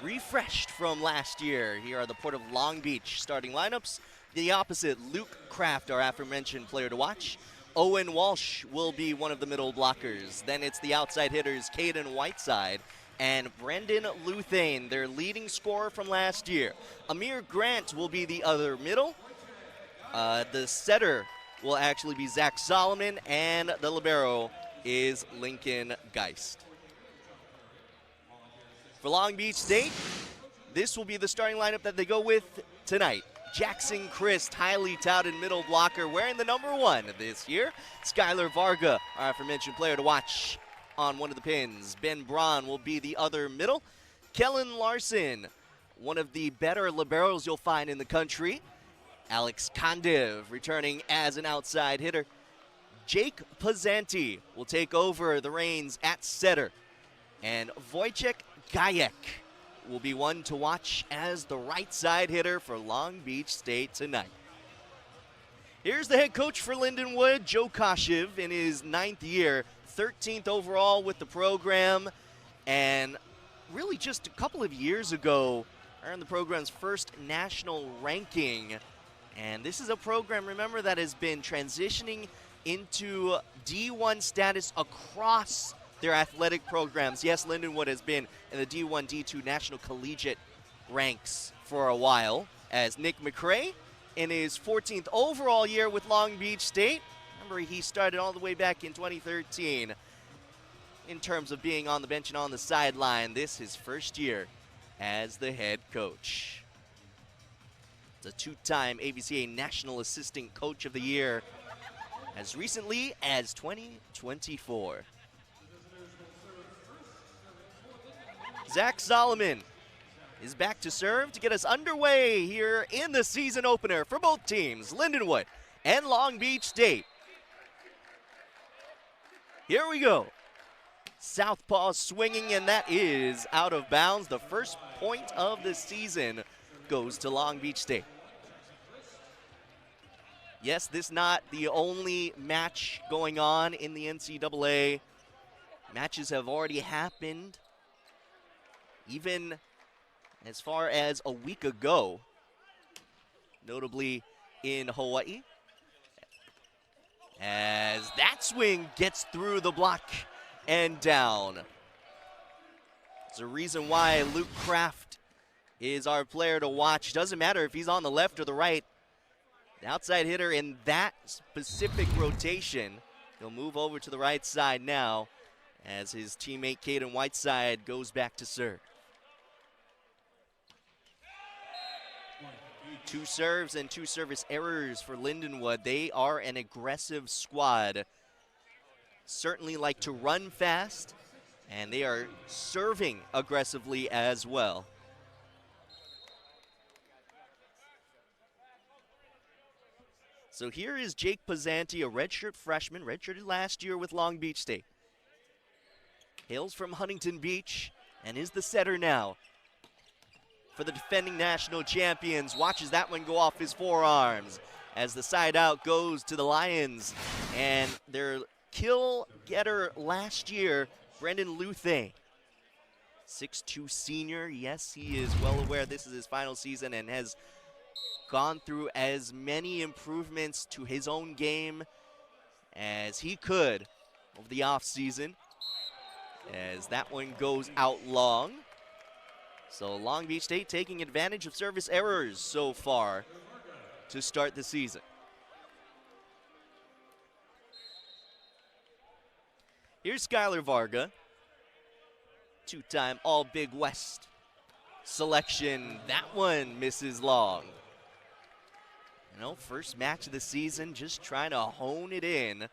refreshed from last year. Here are the Port of Long Beach starting lineups. The opposite, Luke Kraft, our aforementioned player to watch. Owen Walsh will be one of the middle blockers. Then it's the outside hitters, Caden Whiteside and Brendan Luthane, their leading scorer from last year. Amir Grant will be the other middle. The setter will actually be Zach Solomon, and the libero is Lincoln Geist. For Long Beach State, this will be the starting lineup that they go with tonight. Jackson Christ, highly touted middle blocker, wearing the number 1 this year. Skylar Varga, our aforementioned player to watch on one of the pins. Ben Braun will be the other middle. Kellen Larson, one of the better liberos you'll find in the country. Alex Kondiv returning as an outside hitter. Jake Pazanti will take over the reins at setter. And Wojciech Gajek will be one to watch as the right side hitter for Long Beach State tonight. Here's the head coach for Lindenwood, Joe Koshiv, in his 9th year, 13th overall with the program, and really just a couple of years ago earned the program's first national ranking. And this is a program, remember, that has been transitioning into D1 status across their athletic programs. Yes, Lindenwood has been in the D1, D2 National Collegiate ranks for a while, as Nick McCray in his 14th overall year with Long Beach State. Remember, he started all the way back in 2013 in terms of being on the bench and on the sideline. This his first year as the head coach. It's a 2-time AVCA National Assistant Coach of the Year as recently as 2024. Zach Solomon is back to serve to get us underway here in the season opener for both teams, Lindenwood and Long Beach State. Here we go. Southpaw swinging, and that is out of bounds. The first point of the season goes to Long Beach State. Yes, this is not the only match going on in the NCAA. Matches have already happened, even as far as a week ago, notably in Hawaii. As that swing gets through the block and down. There's a reason why Luke Kraft is our player to watch. Doesn't matter if he's on the left or the right. The outside hitter in that specific rotation. He'll move over to the right side now as his teammate Caden Whiteside goes back to serve. 2 serves and 2 service errors for Lindenwood. They are an aggressive squad. Certainly like to run fast, and they are serving aggressively as well. So here is Jake Pazanti, a redshirt freshman, redshirted last year with Long Beach State. Hails from Huntington Beach and is the setter now for the defending national champions. Watches that one go off his forearms as the side out goes to the Lions. And their kill getter last year, Brendan Luthane. 6'2" senior. Yes, he is well aware this is his final season and has gone through as many improvements to his own game as he could over the offseason. As that one goes out long. So Long Beach State taking advantage of service errors so far to start the season. Here's Skylar Varga, 2-time All-Big West selection. That one misses long. You know, first match of the season, just trying to hone it in.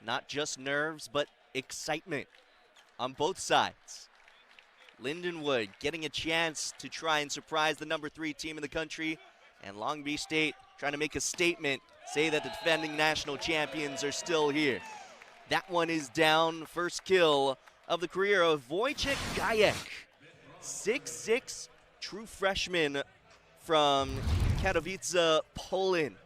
Not just nerves, but excitement on both sides. Lindenwood getting a chance to try and surprise the number 3 team in the country, and Long Beach State trying to make a statement, say that the defending national champions are still here. That one is down. First kill of the career of Wojciech Gajek. 6'6", true freshman from Katowice, Poland.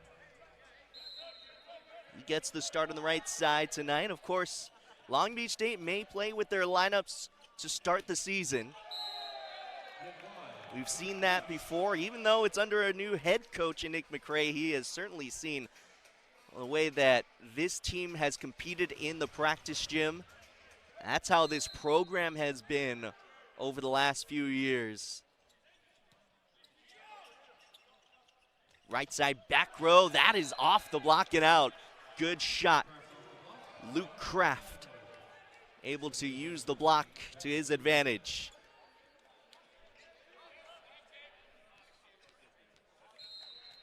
He gets the start on the right side tonight. Of course, Long Beach State may play with their lineups to start the season. We've seen that before. Even though it's under a new head coach in Nick McCray, he has certainly seen the way that this team has competed in the practice gym. That's how this program has been over the last few years. Right side back row, that is off the block and out. Good shot. Luke Kraft able to use the block to his advantage.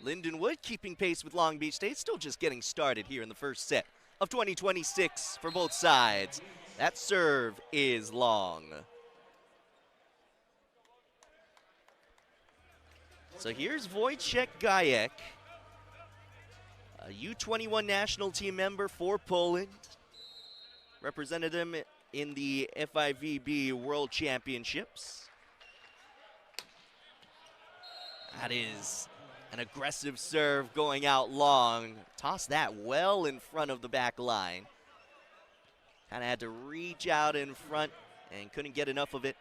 Lindenwood keeping pace with Long Beach State, still just getting started here in the first set of 2026 for both sides. That serve is long. So here's Wojciech Gajek, a U21 national team member for Poland. Represented them in the FIVB World Championships. That is an aggressive serve going out long. Toss that well in front of the back line. Kind of had to reach out in front and couldn't get enough of it.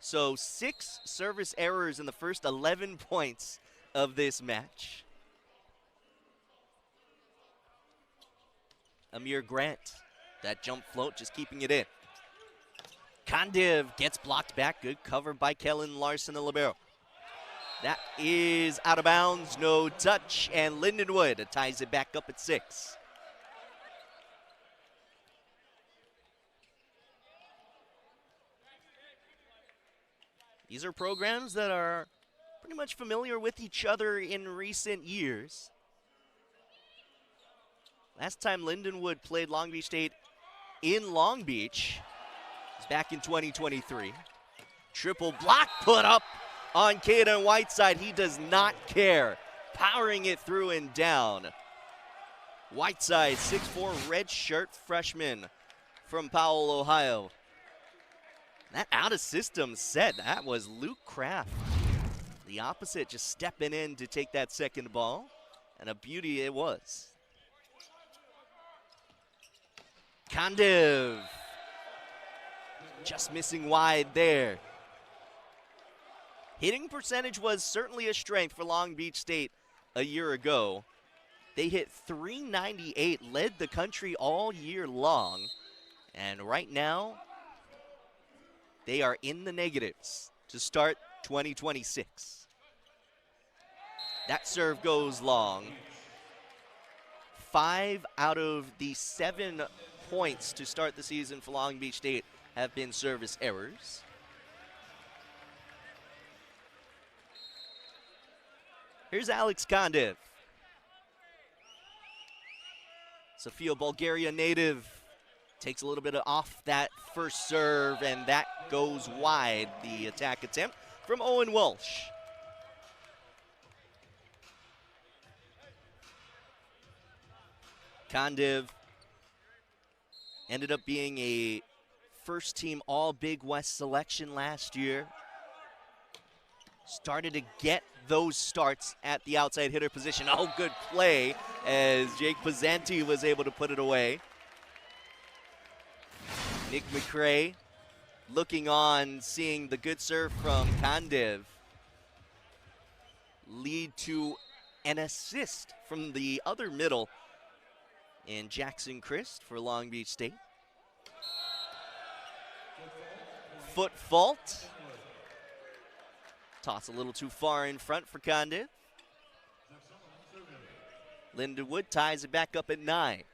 So 6 service errors in the first 11 points of this match. Amir Grant, that jump float, just keeping it in. Kondiv gets blocked back. Good cover by Kellen Larson, the libero. That is out of bounds, no touch, and Lindenwood ties it back up at 6. These are programs that are pretty much familiar with each other in recent years. Last time Lindenwood played Long Beach State in Long Beach was back in 2023. Triple block put up on Caden Whiteside. He does not care. Powering it through and down. Whiteside, 6'4", red shirt freshman from Powell, Ohio. That out-of-system set, that was Luke Kraft. The opposite, just stepping in to take that second ball, and a beauty it was. Kondiv, just missing wide there. Hitting percentage was certainly a strength for Long Beach State a year ago. They hit .398, led the country all year long, and right now, they are in the negatives to start 2026. That serve goes long. 5 out of the 7 points to start the season for Long Beach State have been service errors. Here's Alex Kondiv. Sofia, Bulgaria native, takes a little bit off that first serve, and that goes wide, the attack attempt from Owen Walsh. Kondiv ended up being a first-team All-Big West selection last year. Started to get those starts at the outside hitter position. Oh, good play as Jake Pizzanti was able to put it away. Nick McCray looking on, seeing the good serve from Kondiv lead to an assist from the other middle in Jackson Christ for Long Beach State. Foot fault. Toss a little too far in front for Kondiv. Lindenwood ties it back up at 9.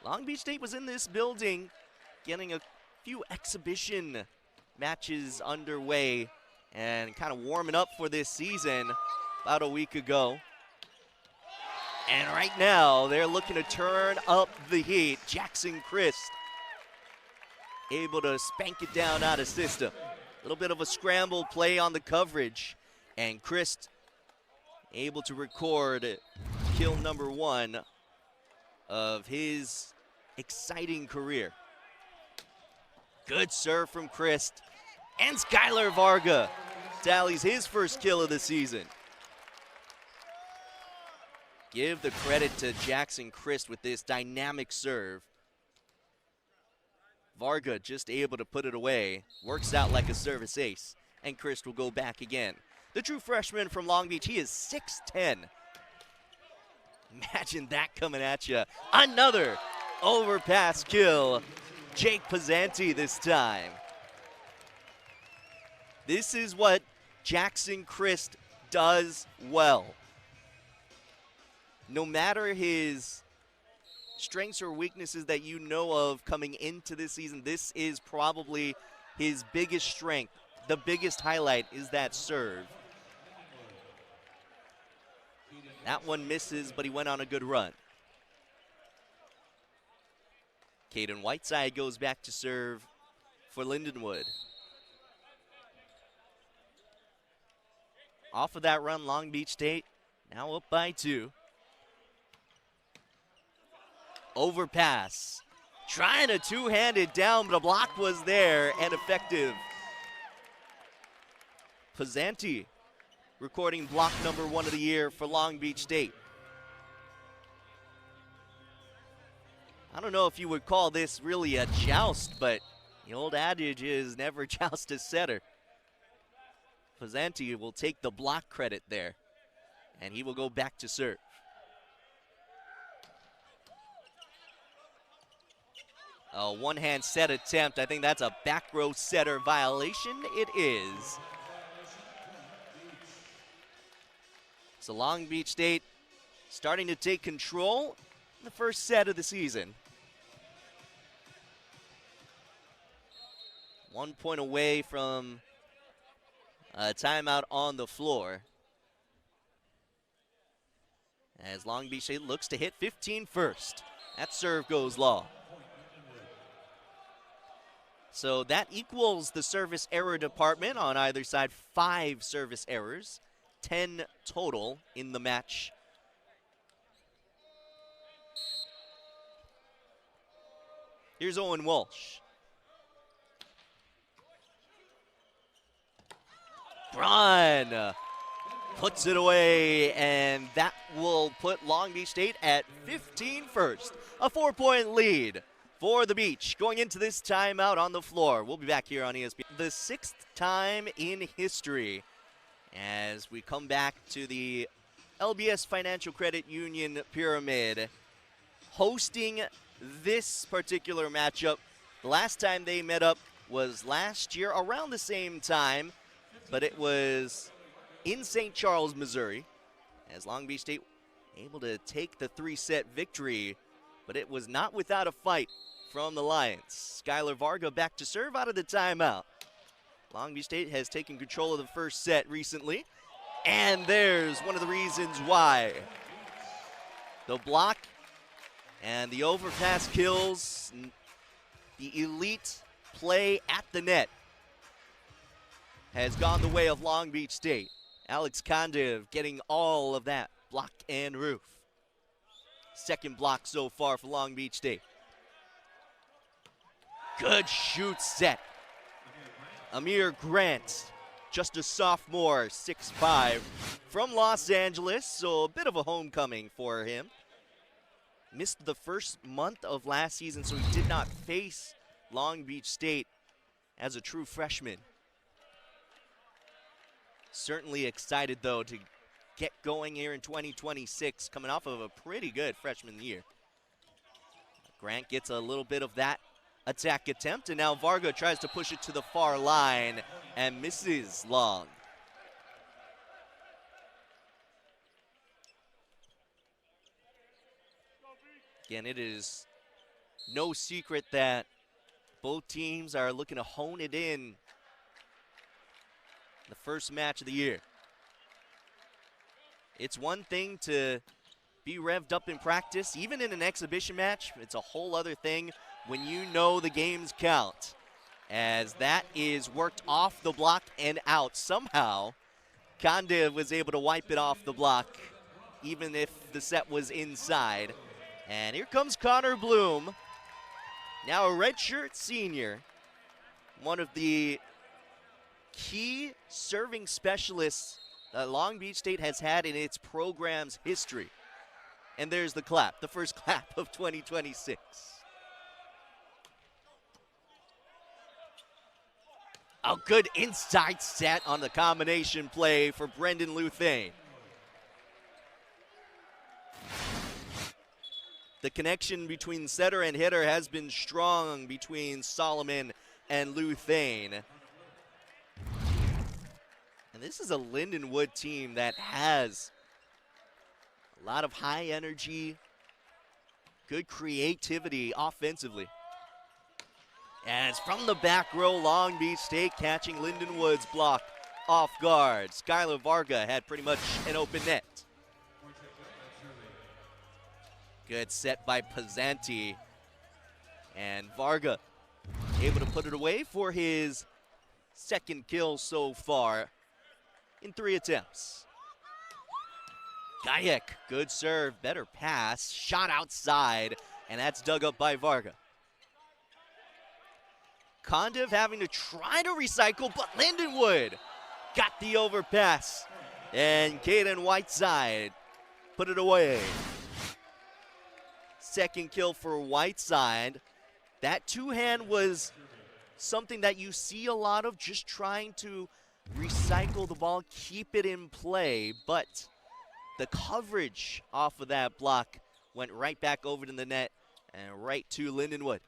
Long Beach State was in this building getting a few exhibition matches underway and kind of warming up for this season about a week ago. And right now, they're looking to turn up the heat. Jackson Christ able to spank it down out of system. A little bit of a scramble play on the coverage. And Christ able to record kill number 1 of his exciting career. Good serve from Christ. And Skylar Varga tallies his first kill of the season. Give the credit to Jackson Christ with this dynamic serve. Varga just able to put it away. Works out like a service ace. And Christ will go back again. The true freshman from Long Beach, he is 6'10". Imagine that coming at you. Another overpass kill. Jake Pizzanti this time. This is what Jackson Christ does well. No matter his strengths or weaknesses that you know of coming into this season, this is probably his biggest strength. The biggest highlight is that serve. That one misses, but he went on a good run. Caden Whiteside goes back to serve for Lindenwood. Off of that run, Long Beach State now up by 2. Overpass. Trying to two-hand it down, but a block was there and effective. Pizzanti recording block number 1 of the year for Long Beach State. I don't know if you would call this really a joust, but the old adage is never joust a setter. Pizzanti will take the block credit there, and he will go back to serve. A one-hand set attempt. I think that's a back row setter violation. It is. So Long Beach State starting to take control in the first set of the season. 1 point away from a timeout on the floor. As Long Beach State looks to hit 15 first. That serve goes long. So that equals the service error department on either side. 5 service errors, 10 total in the match. Here's Owen Walsh. Braun puts it away, and that will put Long Beach State at 15 first. A 4-point lead for the Beach going into this timeout on the floor. We'll be back here on ESPN. The 6th time in history as we come back to the LBS Financial Credit Union Pyramid hosting this particular matchup. The last time they met up was last year around the same time, but it was in St. Charles, Missouri, as Long Beach State able to take the 3-set victory, but it was not without a fight from the Lions. Skylar Varga back to serve out of the timeout. Long Beach State has taken control of the first set recently, and there's one of the reasons why. The block and the overpass kills, the elite play at the net has gone the way of Long Beach State. Alex Kondev getting all of that block and roof. Second block so far for Long Beach State. Good shoot set. Amir Grant, just a sophomore, 6'5", from Los Angeles, so a bit of a homecoming for him. Missed the first month of last season, so he did not face Long Beach State as a true freshman. Certainly excited, though, to get going here in 2026, coming off of a pretty good freshman year. Grant gets a little bit of that attack attempt, and now Varga tries to push it to the far line and misses long. Again, it is no secret that both teams are looking to hone it in the first match of the year. It's one thing to be revved up in practice, even in an exhibition match. It's a whole other thing when you know the games count, as that is worked off the block and out. Somehow, Kondev was able to wipe it off the block, even if the set was inside. And here comes Connor Bloom, now a redshirt senior, one of the key serving specialists that Long Beach State has had in its program's history. And there's the clap, the first clap of 2026. A good inside set on the combination play for Brendan Luthane. The connection between setter and hitter has been strong between Solomon and Luthane. And this is a Lindenwood team that has a lot of high energy, good creativity offensively. And it's from the back row, Long Beach State catching Lindenwood's block off guard. Skylar Varga had pretty much an open net. Good set by Pizzanti. And Varga able to put it away for his second kill so far in 3 attempts. Gajek, good serve, better pass, shot outside, and that's dug up by Varga. Kondiv having to try to recycle, but Lindenwood got the overpass. And Caden Whiteside put it away. Second kill for Whiteside. That two-hand was something that you see a lot of, just trying to recycle the ball, keep it in play, but the coverage off of that block went right back over to the net and right to Lindenwood.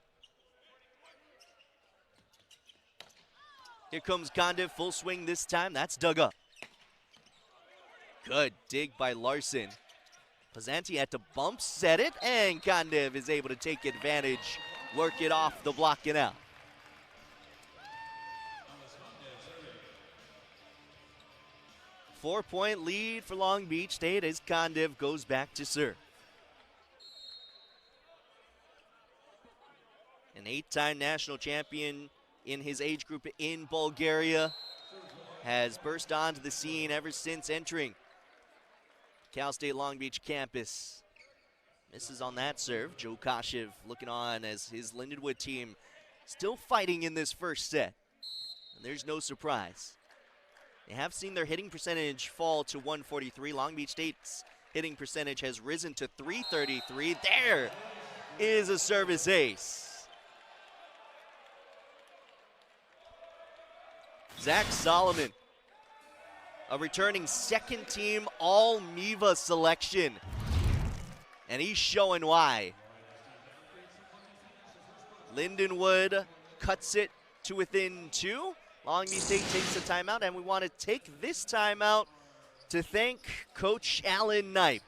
Here comes Kondiv, full swing this time. That's dug up. Good dig by Larson. Pizzanti had to bump set it, and Kondiv is able to take advantage, work it off the block and out. Four-point lead for Long Beach State as Kondiv goes back to serve. An 8-time national champion in his age group in Bulgaria, has burst onto the scene ever since entering Cal State Long Beach campus. Misses on that serve. Joe Kashev looking on as his Lindenwood team still fighting in this first set. And there's no surprise. They have seen their hitting percentage fall to 143. Long Beach State's hitting percentage has risen to 333. There is a service ace. Zach Solomon, a returning second-team All-MIVA selection, and he's showing why. Lindenwood cuts it to within 2. Long Beach State takes the timeout, and we want to take this timeout to thank Coach Alan Knipe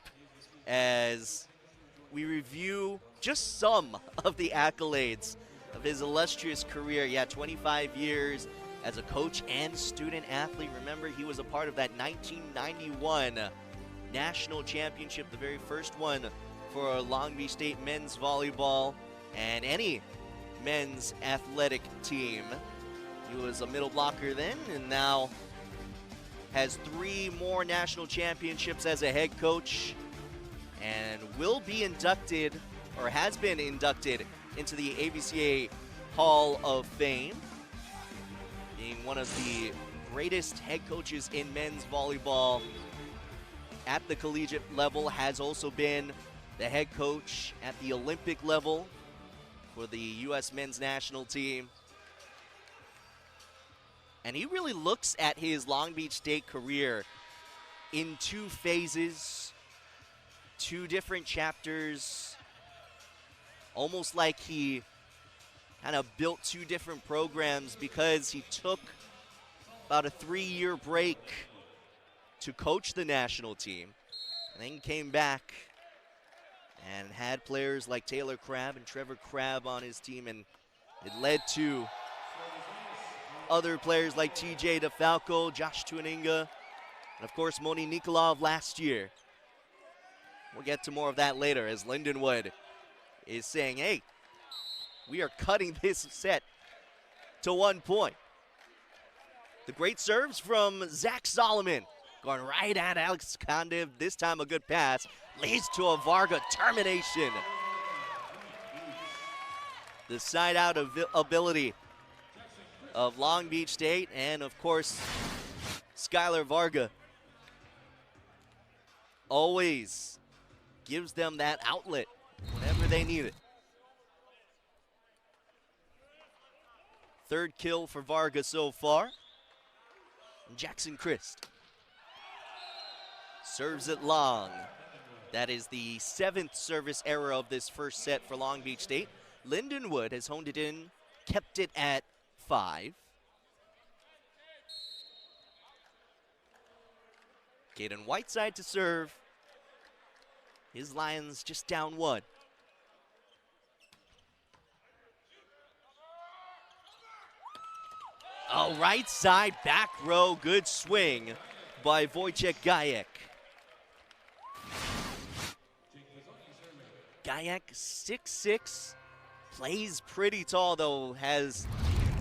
as we review just some of the accolades of his illustrious career. Yeah, 25 years as a coach and student athlete. Remember, he was a part of that 1991 national championship, the very first one for Long Beach State men's volleyball and any men's athletic team. He was a middle blocker then, and now has 3 more national championships as a head coach, and will be inducted, or has been inducted, into the AVCA Hall of Fame, being one of the greatest head coaches in men's volleyball at the collegiate level. Has also been the head coach at the Olympic level for the U.S. men's national team. And he really looks at his Long Beach State career in 2 phases, 2 different chapters, almost like he kind of built 2 different programs, because he took about a 3-year break to coach the national team, and then came back and had players like Taylor Crabb and Trevor Crabb on his team, and it led to other players like TJ DeFalco, Josh Tuaninga, and of course Moni Nikolov last year. We'll get to more of that later as Lindenwood is saying, hey, we are cutting this set to 1 point. The great serves from Zach Solomon, going right at Alex Kondiv. This time a good pass leads to a Varga termination. The side-out ability of Long Beach State, and of course Skylar Varga always gives them that outlet whenever they need it. Third kill for Varga so far. And Jackson Christ serves it long. That is the 7th service error of this first set for Long Beach State. Lindenwood has honed it in, kept it at 5. Caden Whiteside to serve. His Lions just down 1. Oh, right side, back row, good swing by Wojciech Gajek. Gajek, 6'6", plays pretty tall though, has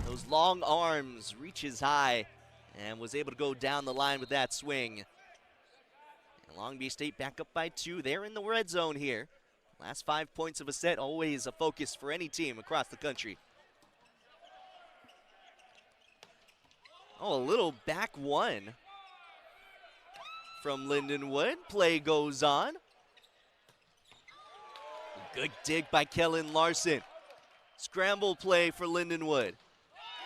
those long arms, reaches high, and was able to go down the line with that swing. And Long Beach State back up by 2. They're in the red zone here. Last 5 points of a set, always a focus for any team across the country. Oh, a little back 1 from Lindenwood. Play goes on. Good dig by Kellen Larson. Scramble play for Lindenwood.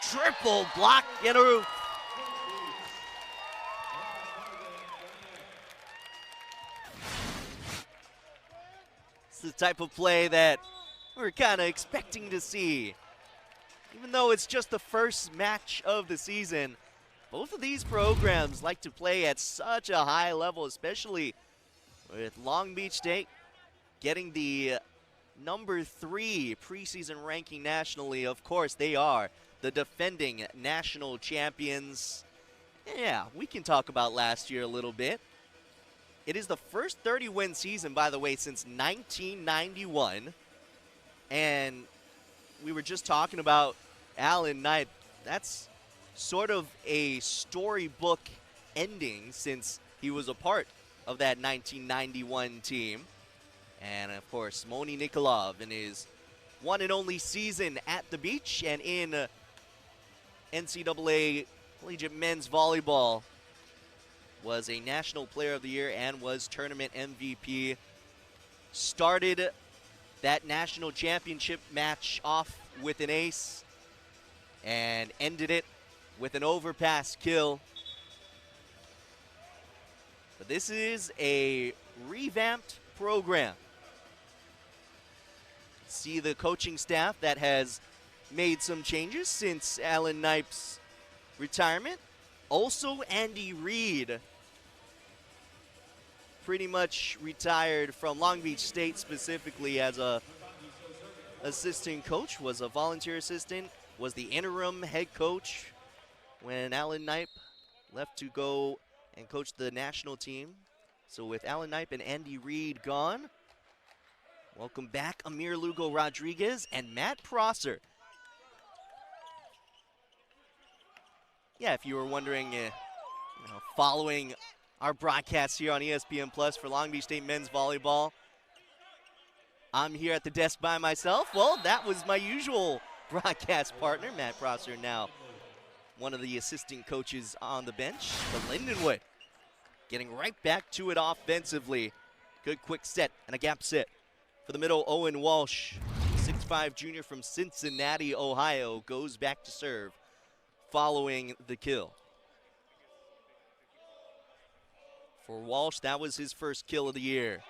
Triple block, get a It's the type of play that we're kind of expecting to see. Even though it's just the first match of the season, both of these programs like to play at such a high level, especially with Long Beach State getting the number 3 preseason ranking nationally. Of course, they are the defending national champions. Yeah, we can talk about last year a little bit. It is the first 30-win season, by the way, since 1991. And we were just talking about Alan Knight. That's sort of a storybook ending since he was a part of that 1991 team. And, of course, Moni Nikolov in his one and only season at the beach and in NCAA Collegiate Men's Volleyball was a National Player of the Year and was tournament MVP. Started that national championship match off with an ace and ended it with an overpass kill. But this is a revamped program. See the coaching staff that has made some changes since Alan Knipe's retirement. Also, Andy Reid pretty much retired from Long Beach State specifically as a assistant coach, was a volunteer assistant, was the interim head coach when Alan Knipe left to go and coach the national team. So with Alan Knipe and Andy Reid gone, welcome back Amir Lugo Rodriguez and Matt Prosser. Yeah, if you were wondering, following our broadcast here on ESPN Plus for Long Beach State Men's Volleyball, I'm here at the desk by myself. Well, that was my usual broadcast partner, Matt Prosser, now one of the assistant coaches on the bench. But Lindenwood getting right back to it offensively. Good quick set and a gap set for the middle. Owen Walsh, 6'5" junior from Cincinnati, Ohio, goes back to serve following the kill. For Walsh, that was his first kill of the year.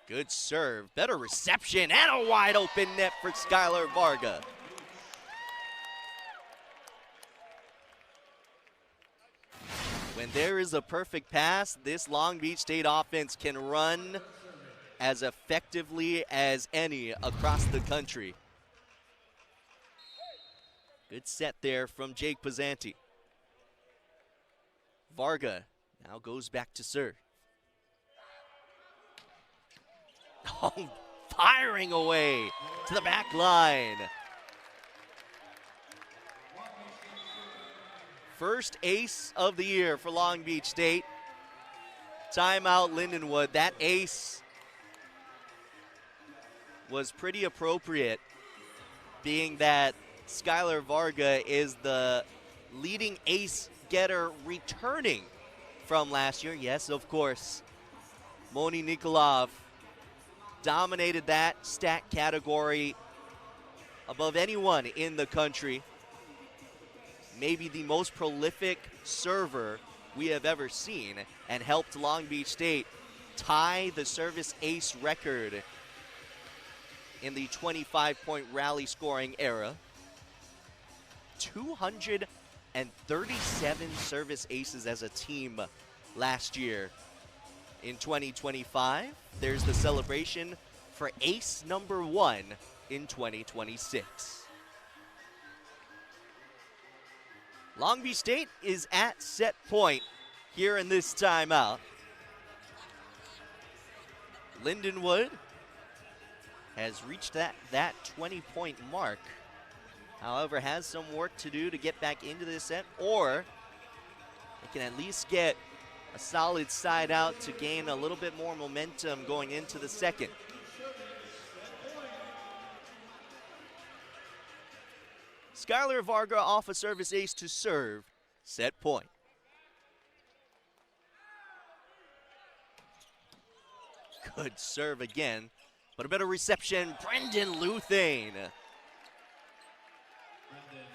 Good serve, better reception, and a wide open net for Skylar Varga. When there is a perfect pass, this Long Beach State offense can run as effectively as any across the country. Good set there from Jake Pizzanti. Varga now goes back to serve. Oh, firing away to the back line. First ace of the year for Long Beach State. Timeout Lindenwood. That ace was pretty appropriate, being that Skylar Varga is the leading ace getter returning from last year. Yes, of course, Moni Nikolov dominated that stat category above anyone in the country. Maybe the most prolific server we have ever seen, and helped Long Beach State tie the service ace record in the 25-point rally scoring era. 237 service aces as a team last year. In 2025, there's the celebration for ace number 1 in 2026. Long Beach State is at set point here in this timeout. Lindenwood has reached that 20-point mark. However, has some work to do to get back into this set, or they can at least get a solid side out to gain a little bit more momentum going into the second. Skylar Varga off a service ace to serve, set point. Good serve again, but a better reception, Brendan Luthane.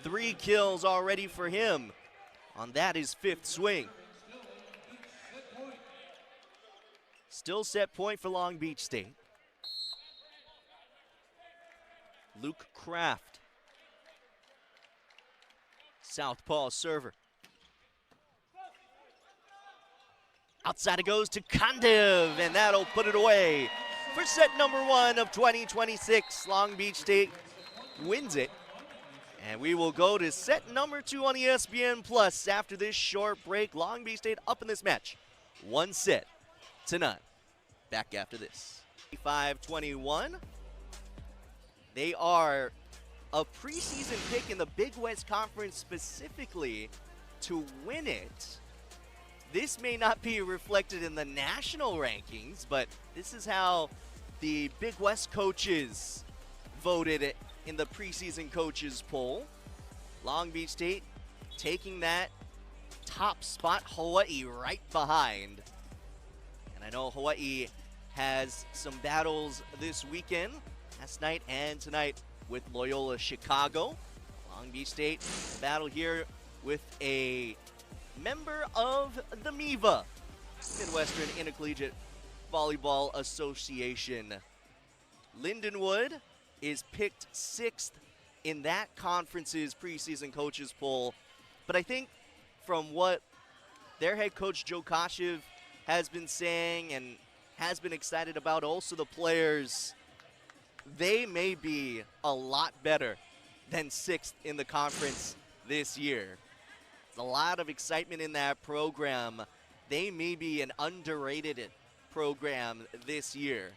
3 kills already for him on that his 5th swing. Still set point for Long Beach State. Luke Kraft, southpaw server. Outside it goes to Kondev, and that'll put it away. For set number 1 of 2026, Long Beach State wins it. And we will go to set number 2 on ESPN Plus after this short break. Long Beach State up in this match, 1-0. Back after this. 25-21. They are a preseason pick in the Big West Conference specifically to win it. This may not be reflected in the national rankings, but this is how the Big West coaches voted it in the preseason coaches poll. Long Beach State taking that top spot, Hawaii right behind. And I know Hawaii has some battles this weekend, last night and tonight, with Loyola Chicago. Long Beach State battle here with a member of the MIVA, Midwestern Intercollegiate Volleyball Association. Lindenwood is picked 6th in that conference's preseason coaches poll. But I think from what their head coach Joe Kashev has been saying and has been excited about, also the players, they may be a lot better than 6th in the conference this year. There's a lot of excitement in that program. They may be an underrated program this year.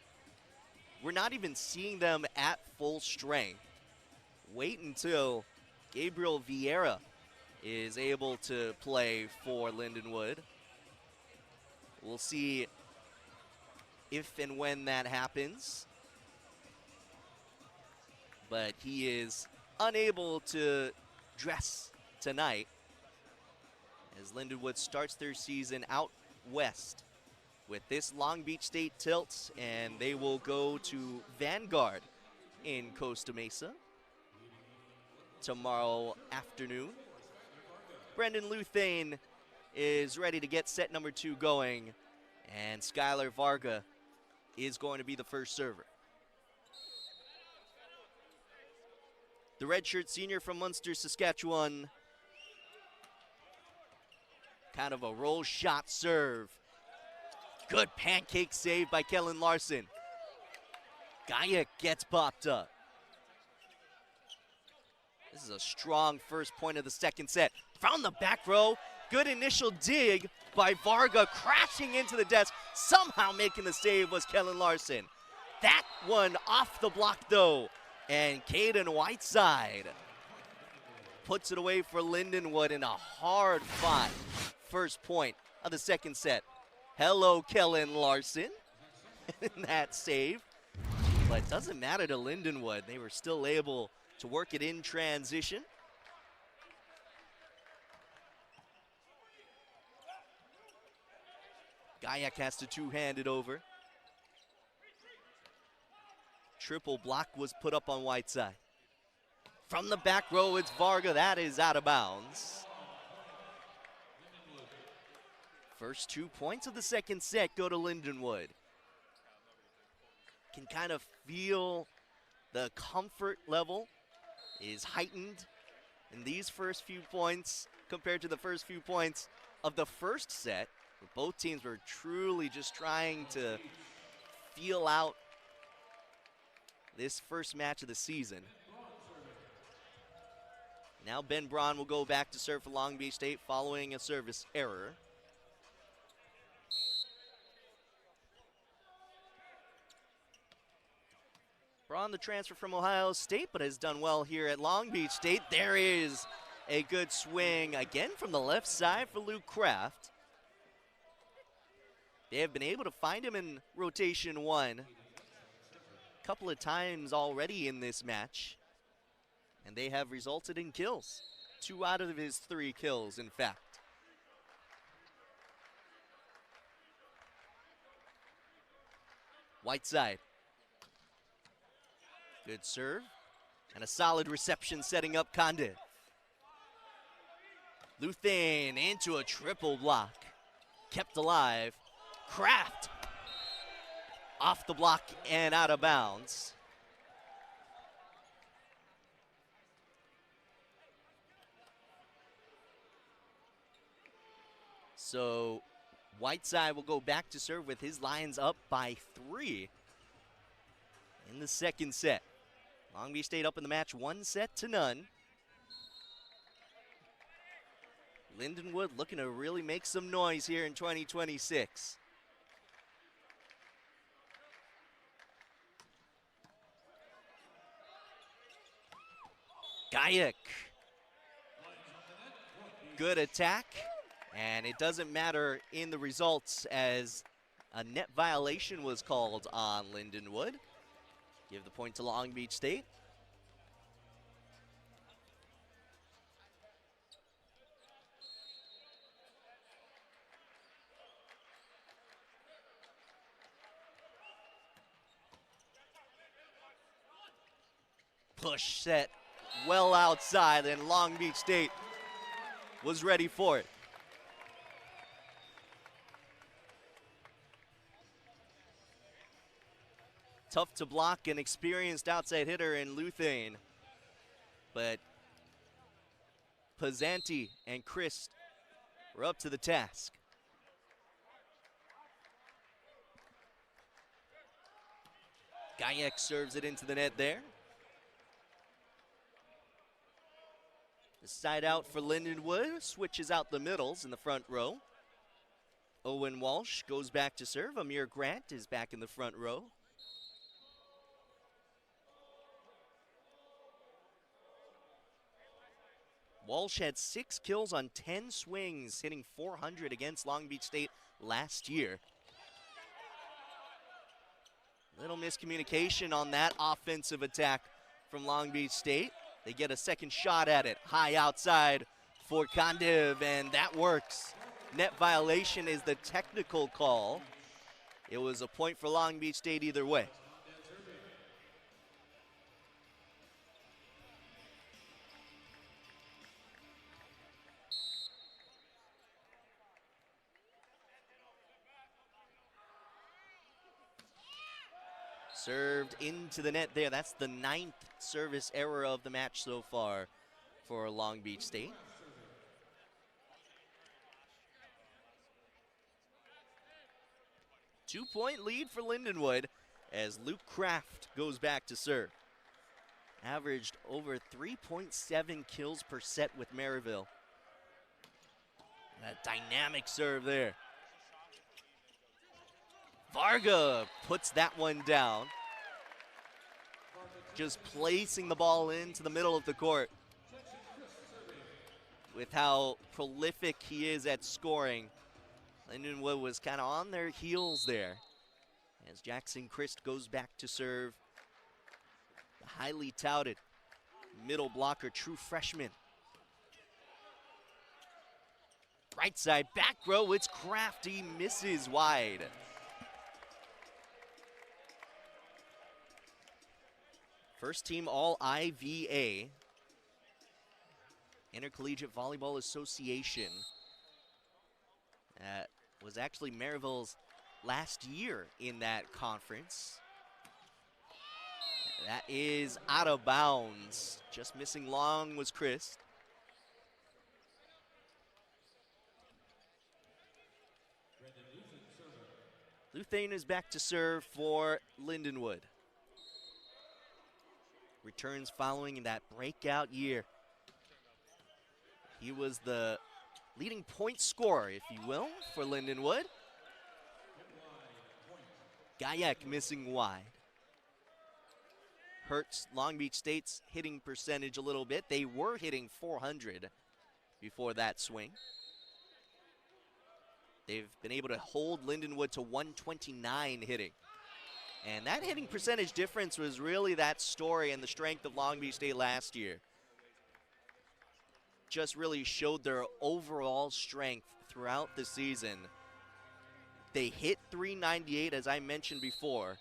We're not even seeing them at full strength. Wait until Gabriel Vieira is able to play for Lindenwood. We'll see if and when that happens. But he is unable to dress tonight as Lindenwood starts their season out west with this Long Beach State tilt, and they will go to Vanguard in Costa Mesa tomorrow afternoon. Brendan Luthane is ready to get set number 2 going, and Skylar Varga is going to be the first server. The redshirt senior from Munster, Saskatchewan. Kind of a roll shot serve. Good pancake save by Kellen Larson. Gaia gets popped up. This is a strong first point of the second set. From the back row, good initial dig by Varga, crashing into the desk. Somehow making the save was Kellen Larson. That one off the block though, and Caden Whiteside puts it away for Lindenwood in a hard-fought first point of the second set. Hello, Kellen Larson, in that save. But it doesn't matter to Lindenwood. They were still able to work it in transition. Gayak has to two-hand it over. triple block was put up on Whiteside. From the back row, it's Varga. That is out of bounds. First 2 points of the second set go to Lindenwood. Can kind of feel the comfort level is heightened in these first few points compared to the first few points of the first set. Both teams were truly just trying to feel out this first match of the season. Now Ben Braun will go back to serve for Long Beach State following a service error. Braun, the transfer from Ohio State, but has done well here at Long Beach State. There is a good swing again from the left side for Luke Kraft. They have been able to find him in rotation one a couple of times already in this match, and they have resulted in kills. 2 out of his 3 kills, in fact. Whiteside. Good serve and a solid reception setting up Conde. Luthain into a triple block. Kept alive. Kraft off the block and out of bounds. So Whiteside will go back to serve with his Lions up by 3 in the second set. Long Beach State up in the match 1-0. Lindenwood looking to really make some noise here in 2026. Gajek. Good attack, and it doesn't matter in the results as a net violation was called on Lindenwood. Give the point to Long Beach State. Push set well outside, and Long Beach State was ready for it. Tough to block, an experienced outside hitter in Luthain, but Pizzanti and Christ were up to the task. Gajek serves it into the net there. The side out for Lindenwood, switches out the middles in the front row. Owen Walsh goes back to serve. Amir Grant is back in the front row. Walsh had 6 kills on 10 swings, hitting .400 against Long Beach State last year. Little miscommunication on that offensive attack from Long Beach State. They get a second shot at it. High outside for Kandiv, and that works. Net violation is the technical call. It was a point for Long Beach State either way. Served into the net there. That's the 9th service error of the match so far for Long Beach State. Two-point lead for Lindenwood as Luke Kraft goes back to serve. Averaged over 3.7 kills per set with Maryville. That dynamic serve there. Varga puts that one down. Just placing the ball into the middle of the court. With how prolific he is at scoring, Lindenwood was kind of on their heels there. As Jackson Christ goes back to serve. The highly touted middle blocker, true freshman. Right side, back row, it's Kraft. He misses wide. First team All-IVA, Intercollegiate Volleyball Association. That was actually Maryville's last year in that conference. That is out of bounds. Just missing long was Chris. Luthane is back to serve for Lindenwood. Returns following that breakout year. He was the leading point scorer, if you will, for Lindenwood. Gayek missing wide. Hurts Long Beach State's hitting percentage a little bit. They were hitting .400 before that swing. They've been able to hold Lindenwood to 129 hitting. And that hitting percentage difference was really that story and the strength of Long Beach State last year. Just really showed their overall strength throughout the season. They hit .398, as I mentioned before,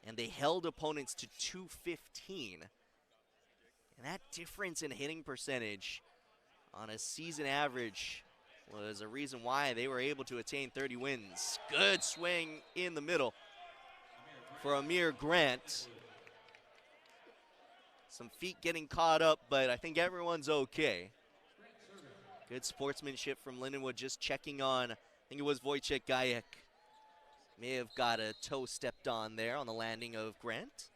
and they held opponents to .215. And that difference in hitting percentage on a season average was a reason why they were able to attain 30 wins. Good swing in the middle for Amir Grant. Some feet getting caught up, but I think everyone's okay. Good sportsmanship from Lindenwood, just checking on, I think it was Wojciech Gajek. May have got a toe stepped on there on the landing of Grant.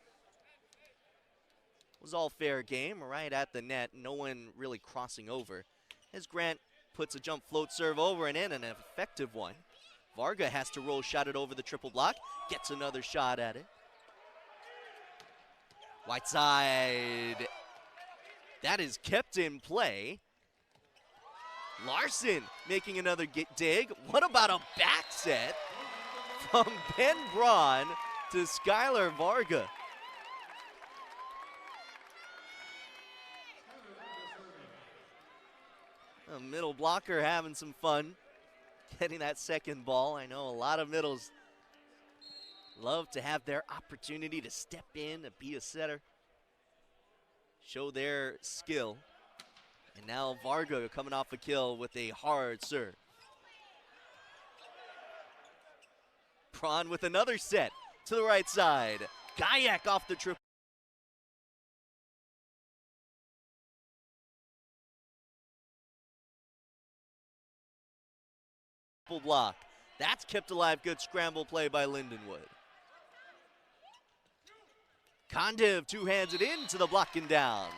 It was all fair game, right at the net, no one really crossing over. As Grant puts a jump float serve over and in, an effective one. Varga has to roll shot it over the triple block, gets another shot at it. Whiteside, that is kept in play. Larson making another dig. What about a back set from Ben Braun to Skylar Varga? A middle blocker having some fun getting that second ball. I know a lot of middles love to have their opportunity to step in and be a setter, show their skill. And now Varga coming off a kill with a hard serve. Braun with another set to the right side. Gajek off the triple block. That's kept alive. Good scramble play by Lindenwood. Kondiv two-hands it into the block and down.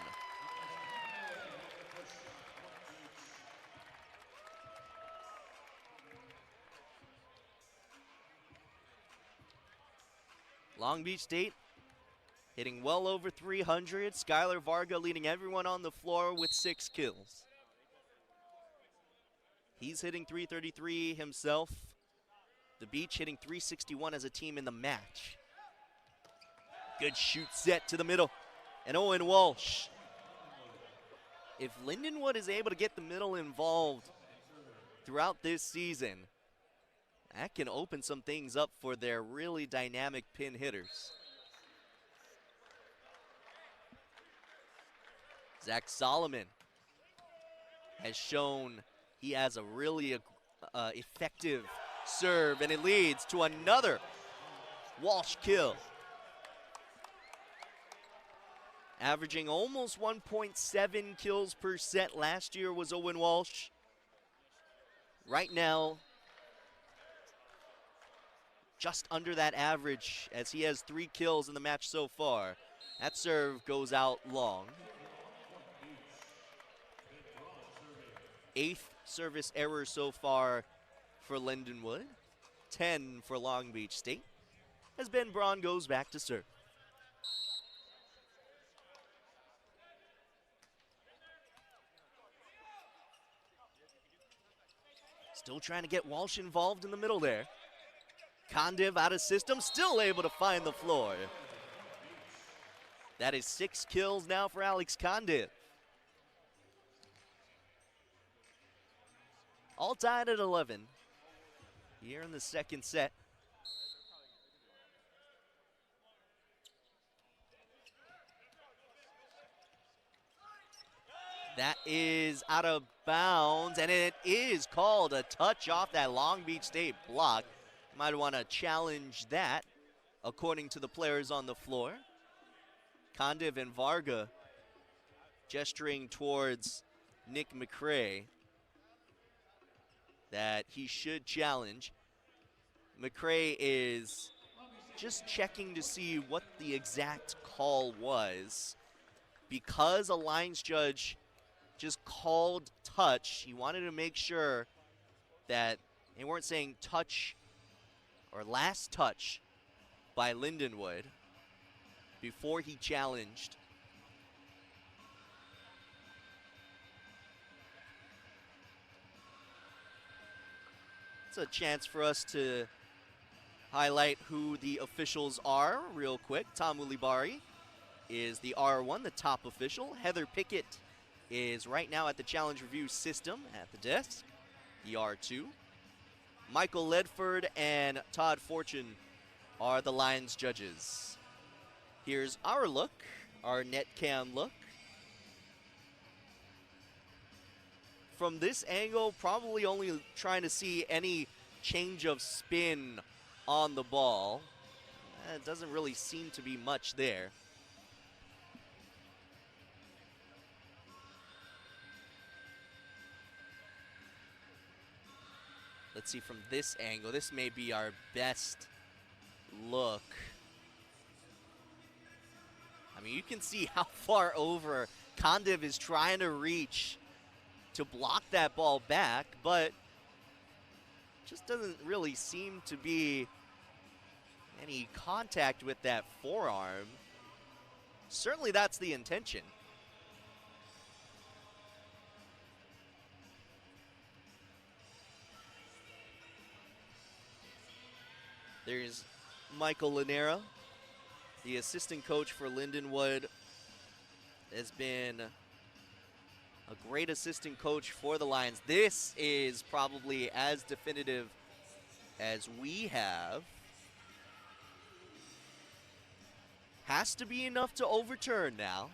Long Beach State hitting well over 300. Skylar Varga leading everyone on the floor with 6 kills. He's hitting .333 himself. The Beach hitting .361 as a team in the match. Good shoot set to the middle. And Owen Walsh. If Lindenwood is able to get the middle involved throughout this season, that can open some things up for their really dynamic pin hitters. Zach Solomon has shown he has a really effective serve, and it leads to another Walsh kill. Averaging almost 1.7 kills per set last year was Owen Walsh. Right now, just under that average, as he has 3 kills in the match so far. That serve goes out long. 8th service error so far for Lindenwood. 10 for Long Beach State, as Ben Braun goes back to serve. Still trying to get Walsh involved in the middle there. Kondiv out of system, still able to find the floor. That is 6 kills now for Alex Kondiv. All tied at 11 here in the second set. That is out of bounds, and it is called a touch off that Long Beach State block. Might want to challenge that, according to the players on the floor. Condiv and Varga gesturing towards Nick McCray that he should challenge. McCray is just checking to see what the exact call was. Because a lines judge just called touch, he wanted to make sure that they weren't saying touch or last touch by Lindenwood before he challenged. It's a chance for us to highlight who the officials are real quick. Tom Ulibari is the R1, the top official. Heather Pickett is right now at the challenge review system at the desk, the R2. Michael Ledford and Todd Fortune are the lines judges. Here's our look, our net cam look. From this angle, probably only trying to see any change of spin on the ball. It doesn't really seem to be much there. Let's see from this angle. This may be our best look. I mean, you can see how far over Condiv is trying to reach to block that ball back, but just doesn't really seem to be any contact with that forearm. Certainly that's the intention. There's Michael Lanera, the assistant coach for Lindenwood, has been a great assistant coach for the Lions. This is probably as definitive as we have. Has to be enough to overturn now.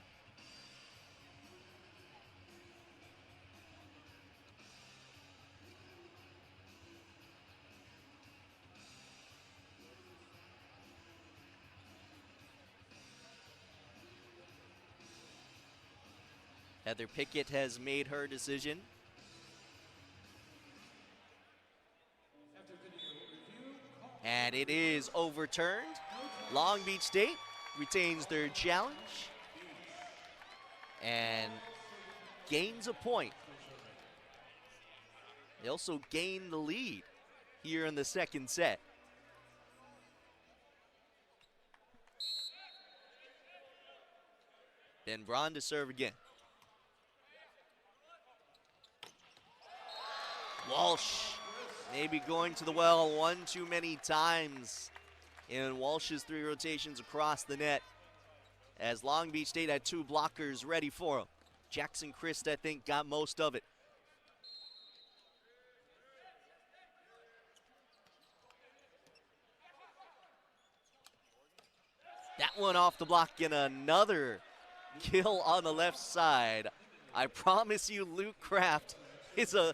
Heather Pickett has made her decision. And it is overturned. Long Beach State retains their challenge and gains a point. They also gain the lead here in the second set. Ben Braun to serve again. Walsh maybe going to the well one too many times in Walsh's 3 rotations across the net, as Long Beach State had 2 blockers ready for him. Jackson Christ, I think, got most of it. That one off the block, and another kill on the left side. I promise you, Luke Kraft is a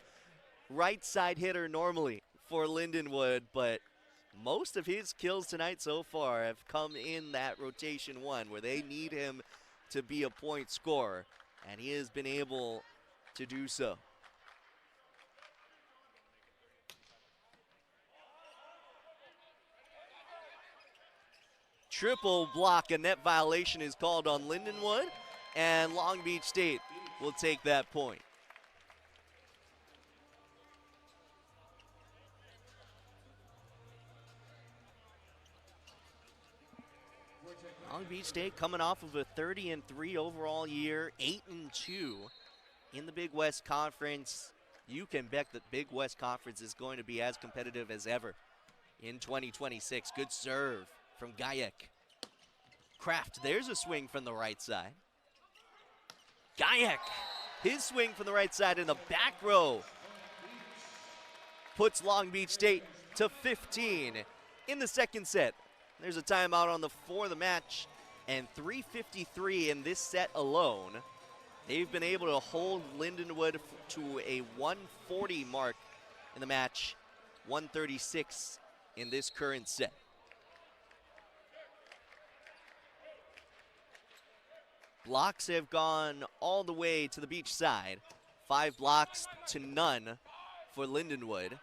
right side hitter normally for Lindenwood, but most of his kills tonight so far have come in that rotation 1 where they need him to be a point scorer, and he has been able to do so. Triple block, a net violation is called on Lindenwood, and Long Beach State will take that point. Long Beach State coming off of a 30-3 overall year, 8-2 in the Big West Conference. You can bet that Big West Conference is going to be as competitive as ever in 2026. Good serve from Gajek. Kraft, there's a swing from the right side. Gajek, his swing from the right side in the back row puts Long Beach State to 15 in the second set. There's a timeout on the for the match, and 3:53 in this set alone. They've been able to hold Lindenwood to a 140 mark in the match, 136 in this current set. Blocks have gone all the way to the beach side. 5 blocks to none for Lindenwood.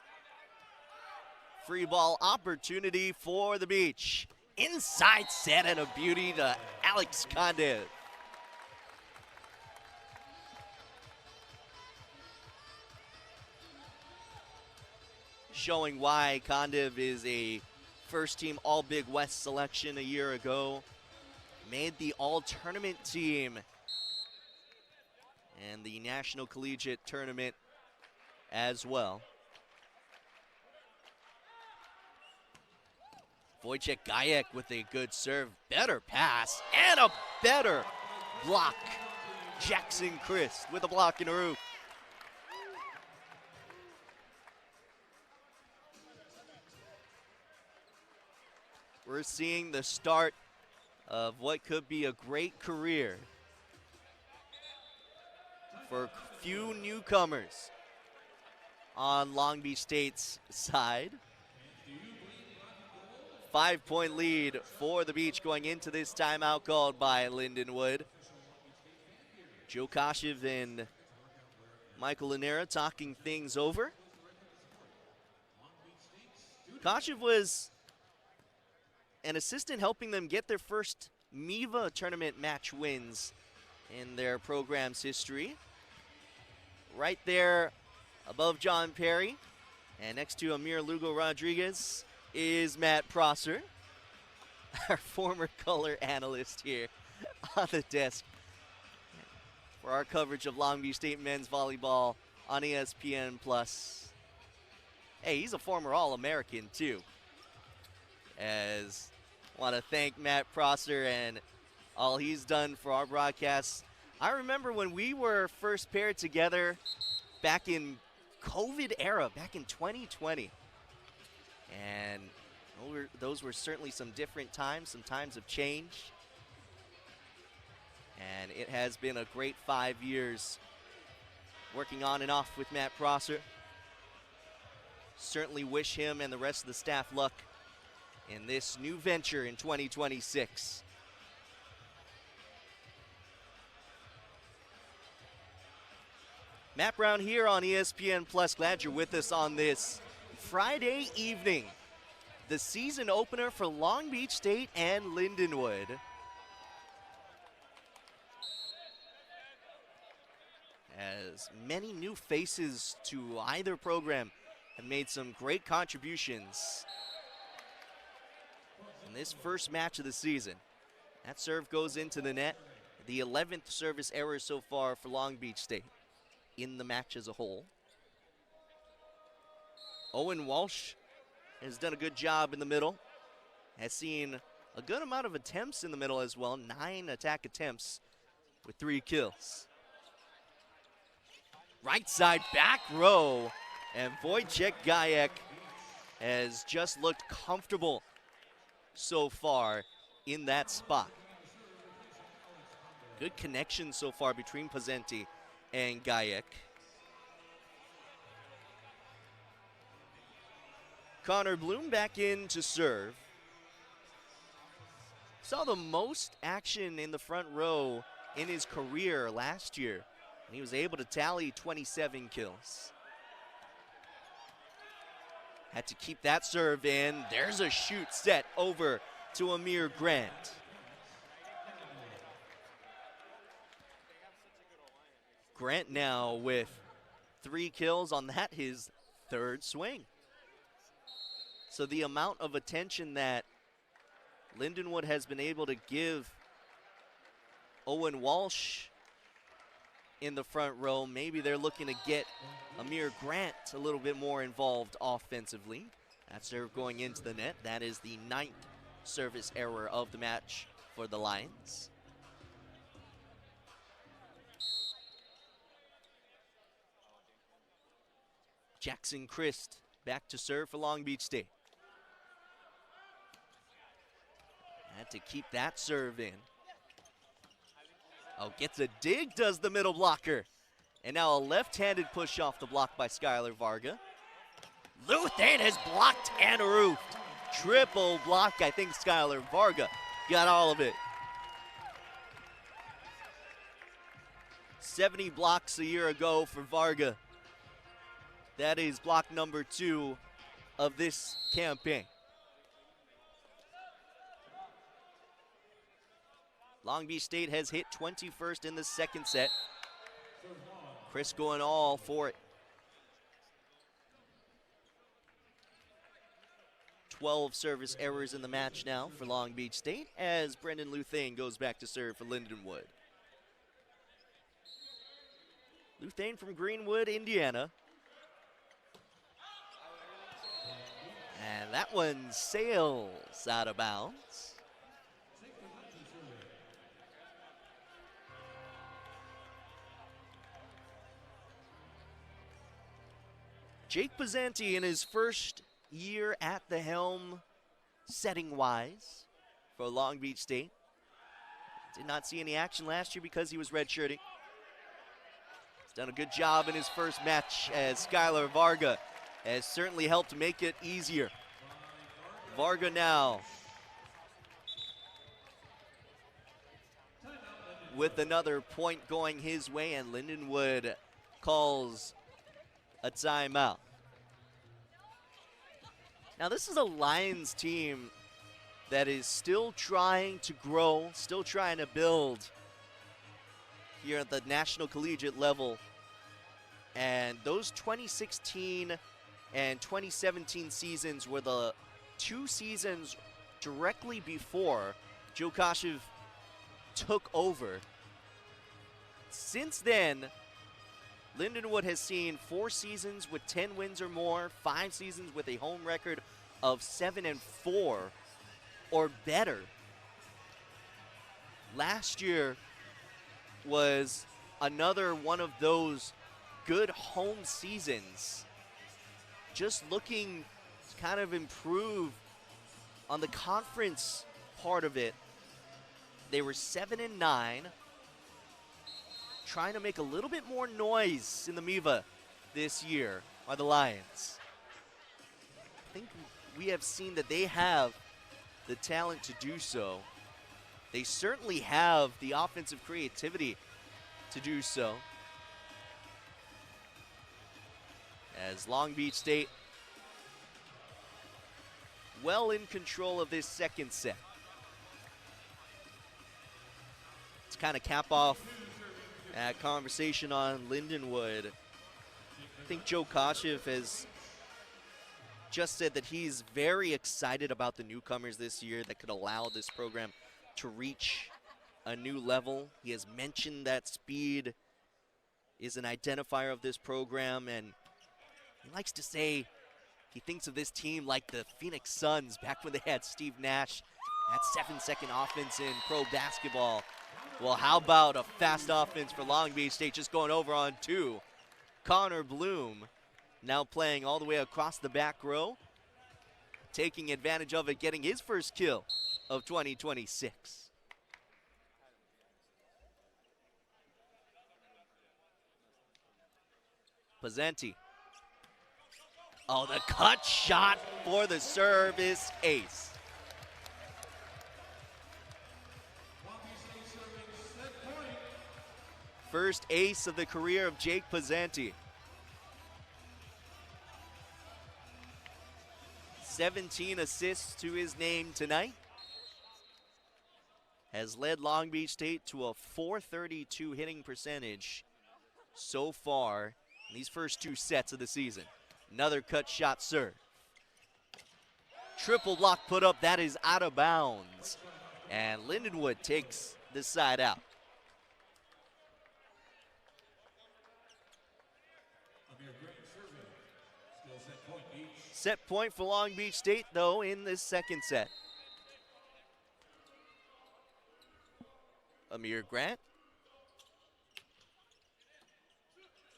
Free ball opportunity for the beach. Inside set and a beauty to Alex Condev. Showing why Condev is a first-team All-Big West selection a year ago. Made the All-Tournament team and the National Collegiate Tournament as well. Wojciech Gajek with a good serve, better pass, and a better block. Jackson Christ with a block and a roof. We're seeing the start of what could be a great career for a few newcomers on Long Beach State's side. 5-point lead for the Beach going into this timeout called by Lindenwood. Joe Koshev and Michael Lanera talking things over. Koshev was an assistant helping them get their first MIVA tournament match wins in their program's history. Right there above John Perry and next to Amir Lugo Rodriguez is Matt Prosser, our former color analyst here on the desk for our coverage of Long Beach State men's volleyball on ESPN+. Hey, he's a former All-American too. As I want to thank Matt Prosser and all he's done for our broadcasts. I remember when we were first paired together back in COVID era, back in 2020. And those were certainly some different times, some times of change. And it has been a great 5 years working on and off with Matt Prosser. Certainly wish him and the rest of the staff luck in this new venture in 2026. Matt Brown here on ESPN+. Glad you're with us on this Friday evening. The season opener for Long Beach State and Lindenwood. As many new faces to either program have made some great contributions in this first match of the season. That serve goes into the net. The 11th service error so far for Long Beach State in the match as a whole. Owen Walsh has done a good job in the middle. Has seen a good amount of attempts in the middle as well. 9 attack attempts with 3 kills. Right side back row. And Wojciech Gajek has just looked comfortable so far in that spot. Good connection so far between Pazenti and Gajek. Connor Bloom back in to serve. Saw the most action in the front row in his career last year, and he was able to tally 27 kills. Had to keep that serve in. There's a shoot set over to Amir Grant. Grant now with 3 kills on that, his 3rd swing. So the amount of attention that Lindenwood has been able to give Owen Walsh in the front row, maybe they're looking to get Amir Grant a little bit more involved offensively. That serve going into the net. That is the 9th service error of the match for the Lions. Jackson Christ back to serve for Long Beach State. Had to keep that serve in. Oh, gets a dig, does the middle blocker. And now a left-handed push off the block by Skylar Varga. Luthane has blocked and roofed. Triple block. I think Skylar Varga got all of it. 70 blocks a year ago for Varga. That is block number 2 of this campaign. Long Beach State has hit 21st in the second set. Chris going all for it. 12 service errors in the match now for Long Beach State as Brendan Luthane goes back to serve for Lindenwood. Luthane from Greenwood, Indiana. And that one sails out of bounds. Jake Pizzanti in his first year at the helm, setting-wise, for Long Beach State. Did not see any action last year because he was redshirting. He's done a good job in his first match as Skylar Varga has certainly helped make it easier. Varga now with another point going his way, and Lindenwood calls a timeout. Now this is a Lions team that is still trying to grow, still trying to build here at the national collegiate level. And those 2016 and 2017 seasons were the 2 seasons directly before Joe Koshev took over. Since then, Lindenwood has seen 4 seasons with 10 wins or more, 5 seasons with a home record of 7-4 or better. Last year was another one of those good home seasons. Just looking to kind of improve on the conference part of it. They were 7-9. Trying to make a little bit more noise in the MIVA this year are the Lions. I think we have seen that they have the talent to do so. They certainly have the offensive creativity to do so. As Long Beach State well in control of this second set. Let's kind of cap off that conversation on Lindenwood. I think Joe Koshev has just said that he's very excited about the newcomers this year that could allow this program to reach a new level. He has mentioned that speed is an identifier of this program, and he likes to say he thinks of this team like the Phoenix Suns back when they had Steve Nash, that 7-second offense in pro basketball. Well, how about a fast offense for Long Beach State, just going over on 2. Connor Bloom now playing all the way across the back row, taking advantage of it, getting his first kill of 2026. Pizzanti. Oh, the cut shot for the service ace. First ace of the career of Jake Pizzanti. 17 assists to his name tonight. Has led Long Beach State to a .432 hitting percentage so far in these first 2 sets of the season. Another cut shot serve. Triple block put up, that is out of bounds. And Lindenwood takes this side out. Set point for Long Beach State, though, in this second set. Amir Grant.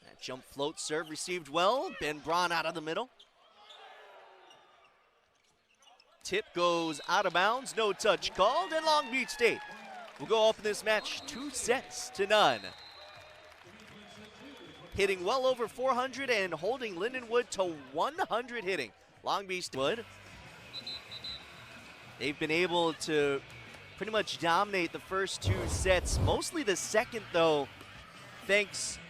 That jump float serve received well. Ben Braun out of the middle. Tip goes out of bounds, no touch called, and Long Beach State will go up in this match 2-0. Hitting well over 400 and holding Lindenwood to 100 hitting. Long Beach Wood. They've been able to pretty much dominate the first 2 sets. Mostly the second, though, thanks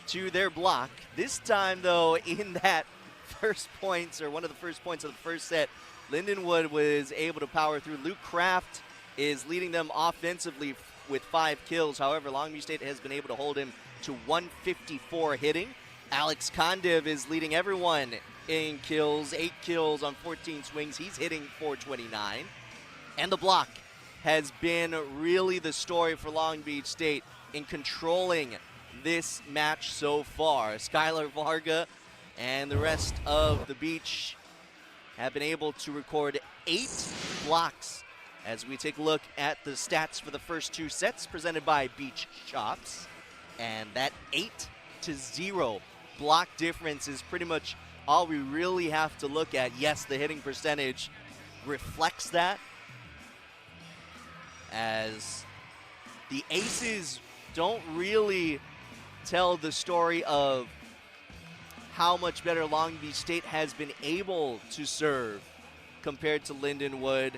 to their block. This time, though, in that first points, or one of the first points of the first set, Lindenwood was able to power through. Luke Kraft is leading them offensively with 5 kills. However, Long Beach State has been able to hold him to 154 hitting. Alex Kondiv is leading everyone in kills, 8 kills on 14 swings. He's hitting 429. And the block has been really the story for Long Beach State in controlling this match so far. Skylar Varga and the rest of the Beach have been able to record 8 blocks as we take a look at the stats for the first 2 sets presented by Beach Shops. And that 8-0 block difference is pretty much all we really have to look at. Yes, the hitting percentage reflects that, as the aces don't really tell the story of how much better Long Beach State has been able to serve compared to Lindenwood,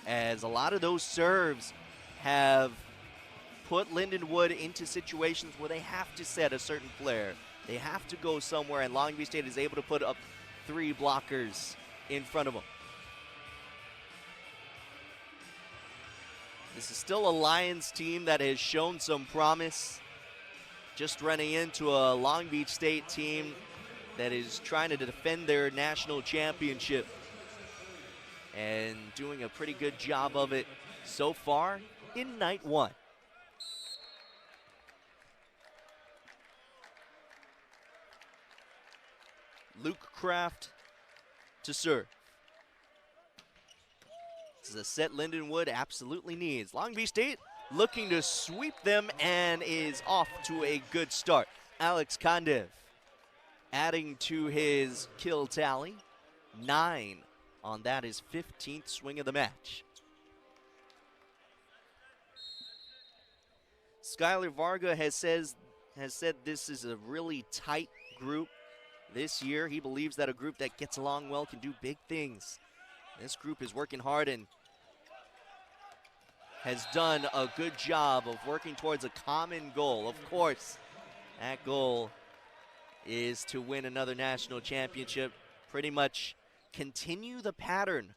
as a lot of those serves have put Lindenwood into situations where they have to set a certain player. They have to go somewhere, and Long Beach State is able to put up 3 blockers in front of them. This is still a Lions team that has shown some promise, just running into a Long Beach State team that is trying to defend their national championship and doing a pretty good job of it so far in night 1. Luke Kraft to serve. This is a set Lindenwood absolutely needs. Long Beach State looking to sweep them and is off to a good start. Alex Kondiv adding to his kill tally. 9 on that, his 15th swing of the match. Skylar Varga has said this is a really tight group this year. He believes that a group that gets along well can do big things. This group is working hard and has done a good job of working towards a common goal. Of course, that goal is to win another national championship, pretty much continue the pattern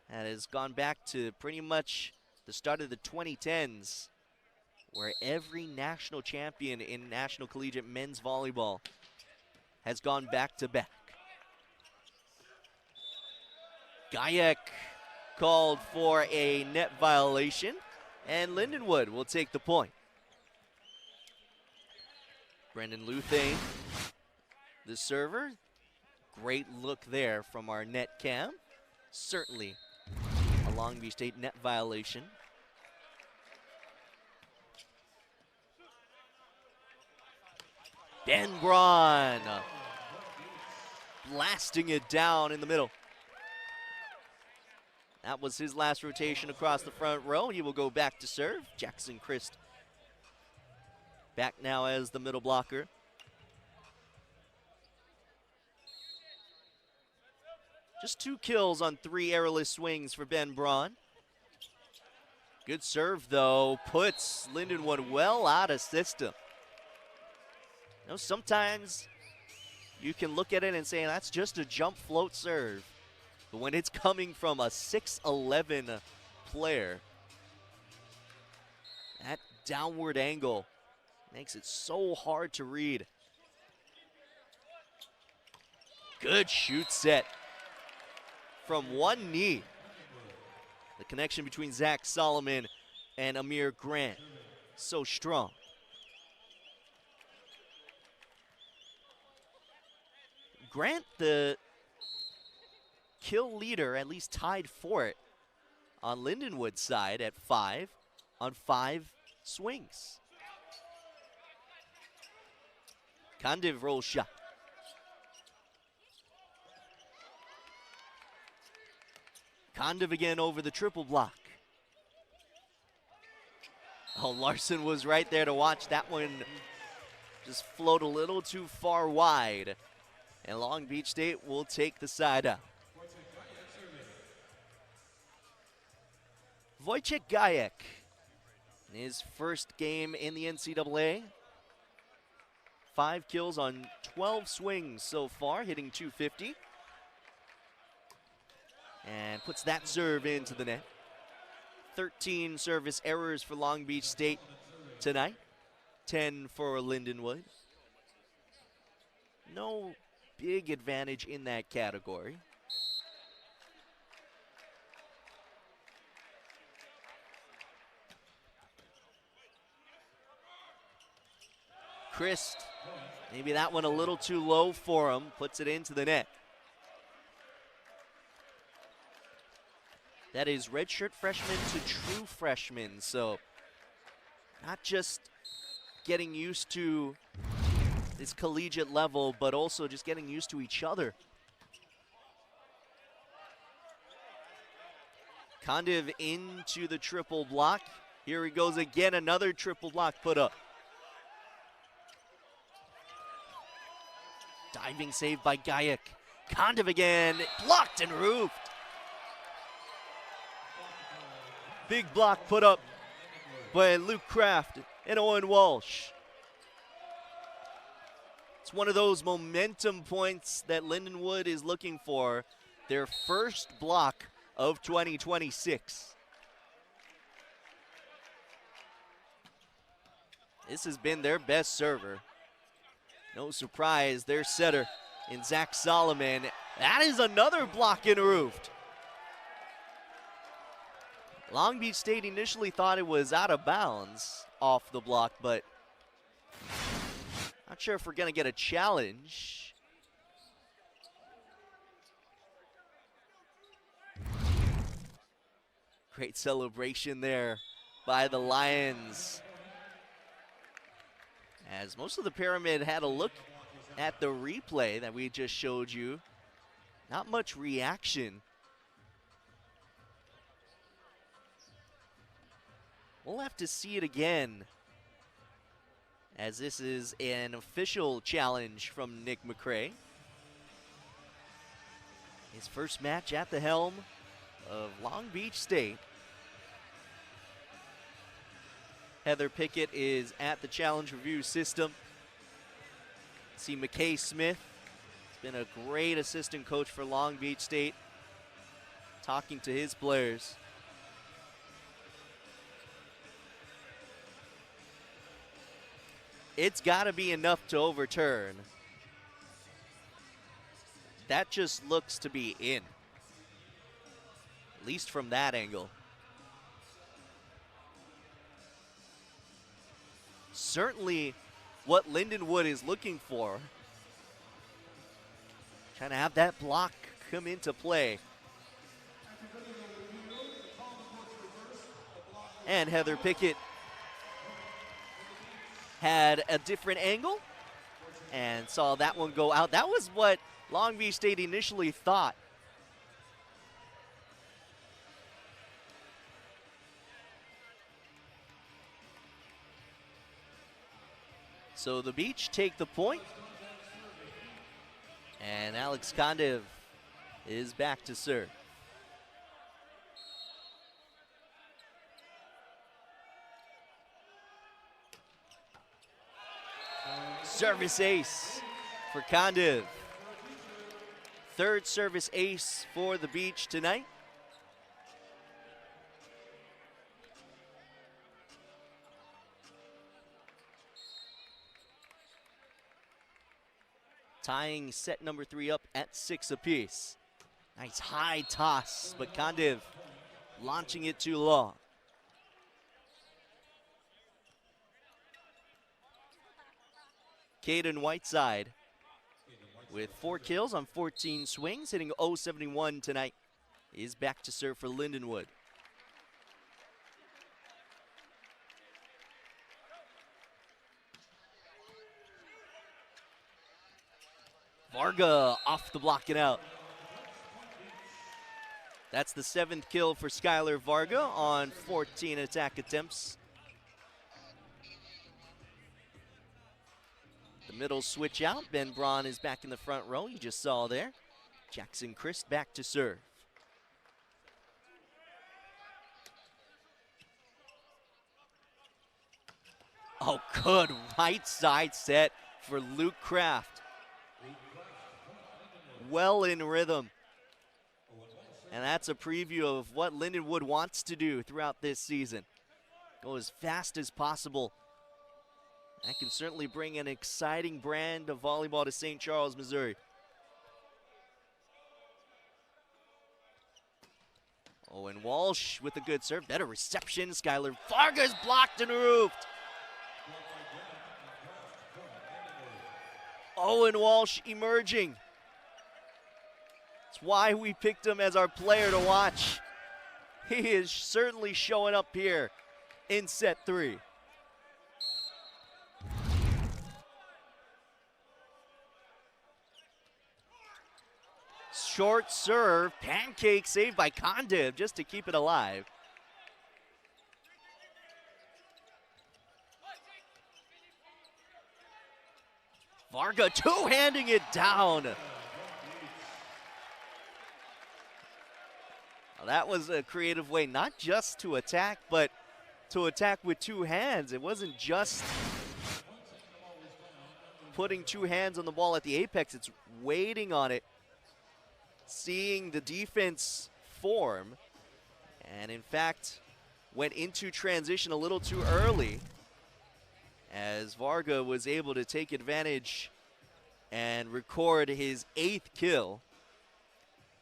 that has gone back to pretty much the start of the 2010s, where every national champion in National Collegiate Men's Volleyball has gone back to back. Gajek called for a net violation, and Lindenwood will take the point. Brendan Luthane, the server. Great look there from our net cam. Certainly a Long Beach State net violation. Ben Braun blasting it down in the middle. That was his last rotation across the front row. He will go back to serve. Jackson Christ back now as the middle blocker. Just 2 kills on 3 errorless swings for Ben Braun. Good serve, though, puts Lindenwood well out of system. You know, sometimes you can look at it and say that's just a jump float serve. But when it's coming from a 6'11" player, that downward angle makes it so hard to read. Good shoot set from one knee. The connection between Zach Solomon and Amir Grant, so strong. Grant, the kill leader, at least tied for it on Lindenwood's side at 5 on 5 swings. Kondiv roll shot. Kondiv again over the triple block. Oh, Larson was right there to watch that one just float a little too far wide. And Long Beach State will take the side out. Wojciech Gajek, in his first game in the NCAA. 5 kills on 12 swings so far, hitting .250. And puts that serve into the net. 13 service errors for Long Beach State tonight. 10 for Lindenwood. No big advantage in that category. Christ, maybe that one a little too low for him, puts it into the net. That is redshirt freshman to true freshman, so not just getting used to this collegiate level, but also just getting used to each other. Kondiv into the triple block. Here he goes again, another triple block put up. Diving save by Gajek. Kondiv again, blocked and roofed. Big block put up by Luke Kraft and Owen Walsh. It's one of those momentum points that Lindenwood is looking for. Their first block of 2026. This has been their best server. No surprise, their setter in Zach Solomon. That is another block and roofed. Long Beach State initially thought it was out of bounds off the block, but not sure if we're going to get a challenge. Great celebration there by the Lions. As most of the Pyramid had a look at the replay that we just showed you, not much reaction. We'll have to see it again, as this is an official challenge from Nick McCray. His first match at the helm of Long Beach State. Heather Pickett is at the challenge review system. See McKay Smith, has been a great assistant coach for Long Beach State, talking to his players. It's got to be enough to overturn. That just looks to be in, at least from that angle. Certainly what Lindenwood is looking for. Trying to have that block come into play. And Heather Pickett had a different angle and saw that one go out. That was what Long Beach State initially thought. So the Beach take the point, and Alex Kondiv is back to serve. Service ace for Kondiv. Third service ace for the Beach tonight. Tying set number 3 up at 6 apiece. Nice high toss, but Kondiv launching it too long. Caden Whiteside with 4 kills on 14 swings, hitting .071 tonight, is back to serve for Lindenwood. Varga off the block and out. That's the 7th kill for Skylar Varga on 14 attack attempts. middle switch out. Ben Braun is back in the front row, you just saw there. Jackson Christ back to serve. Oh, good right side set for Luke Kraft. Well in rhythm. And that's a preview of what Lindenwood wants to do throughout this season. Go as fast as possible. That can certainly bring an exciting brand of volleyball to St. Charles, Missouri. Owen Walsh with a good serve. Better reception. Skylar Varga's blocked and roofed. Owen Walsh emerging. That's why we picked him as our player to watch. He is certainly showing up here in set 3. Short serve, pancake saved by Kondiv just to keep it alive. Varga two-handing it down. Well, that was a creative way not just to attack, but to attack with two hands. It wasn't just putting two hands on the ball at the apex, it's waiting on it, seeing the defense form, and in fact went into transition a little too early as Varga was able to take advantage and record his 8th kill.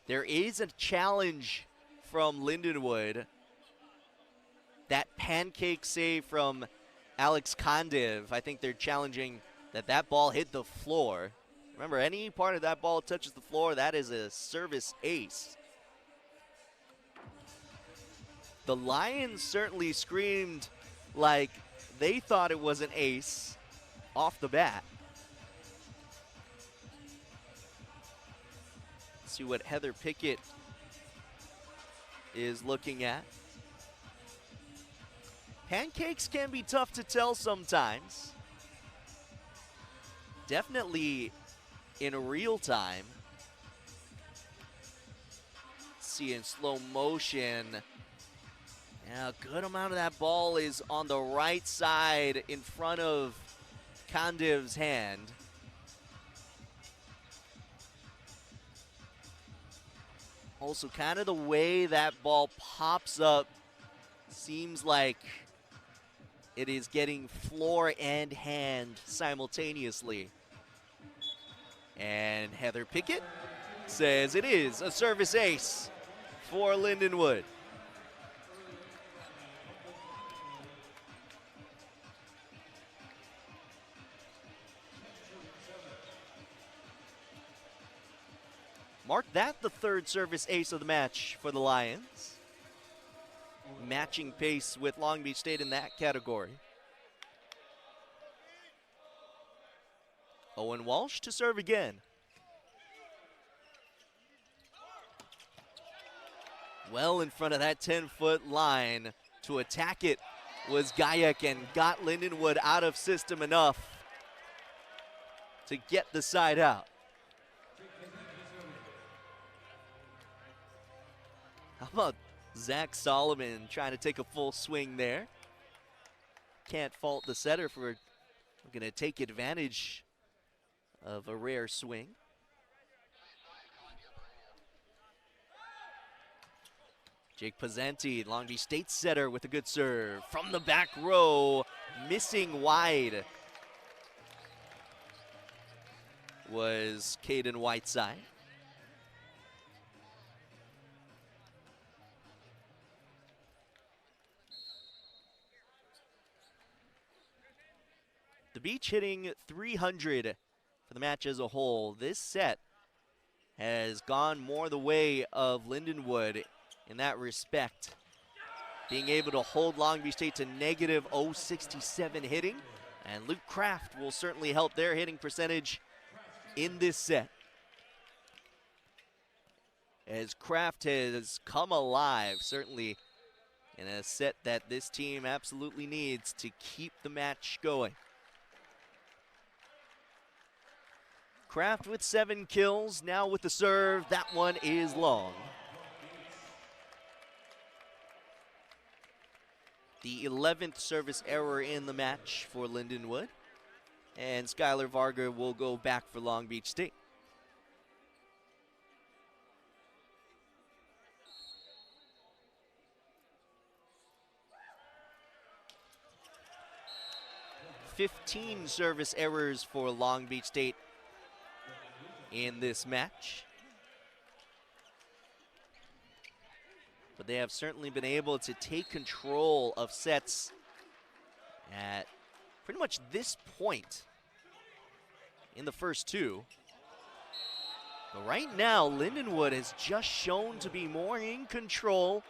There is a challenge from Lindenwood. That pancake save from Alex Kondiv, I think they're challenging that ball hit the floor. Remember, any part of that ball touches the floor, that is a service ace. The Lions certainly screamed like they thought it was an ace off the bat. Let's see what Heather Pickett is looking at. Pancakes can be tough to tell sometimes. Definitely in real time. See in slow motion. Yeah, a good amount of that ball is on the right side in front of Kondiv's hand. Also, kind of the way that ball pops up seems like it is getting floor and hand simultaneously. And Heather Pickett says it is a service ace for Lindenwood. Mark that the 3rd service ace of the match for the Lions. Matching pace with Long Beach State in that category. Owen Walsh to serve again. Well in front of that 10-foot line to attack it was Gayek and got Lindenwood out of system enough to get the side out. How about Zach Solomon trying to take a full swing there? Can't fault the setter for going to take advantage of a rare swing. Jake Pizzanti, Long Beach State setter with a good serve. From the back row, missing wide was Caden Whiteside. The Beach hitting 300 for the match as a whole. This set has gone more the way of Lindenwood in that respect. Being able to hold Long Beach State to negative .067 hitting. And Luke Kraft will certainly help their hitting percentage in this set. As Kraft has come alive, certainly in a set that this team absolutely needs to keep the match going. Kraft with 7 kills, now with the serve. That one is long. The 11th service error in the match for Lindenwood. And Skylar Varga will go back for Long Beach State. "15 service errors for Long Beach State in this match. But they have certainly been able to take control of sets at pretty much this point in the first 2. But right now, Lindenwood has just shown to be more in control.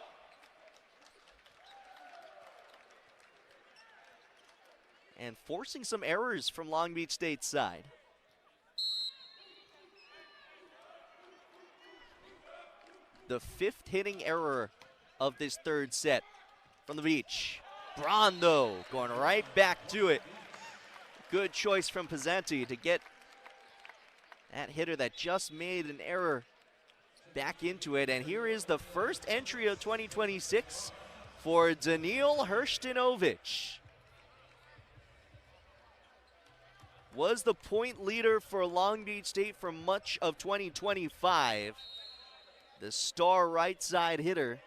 And forcing some errors from Long Beach State's side. The 5th hitting error of this 3rd set from the beach. Braun, though, going right back to it. Good choice from Pizzanti to get that hitter that just made an error back into it. And here is the first entry of 2026 for Daniil Hrstinovic. Was the point leader for Long Beach State for much of 2025. The star right side hitter.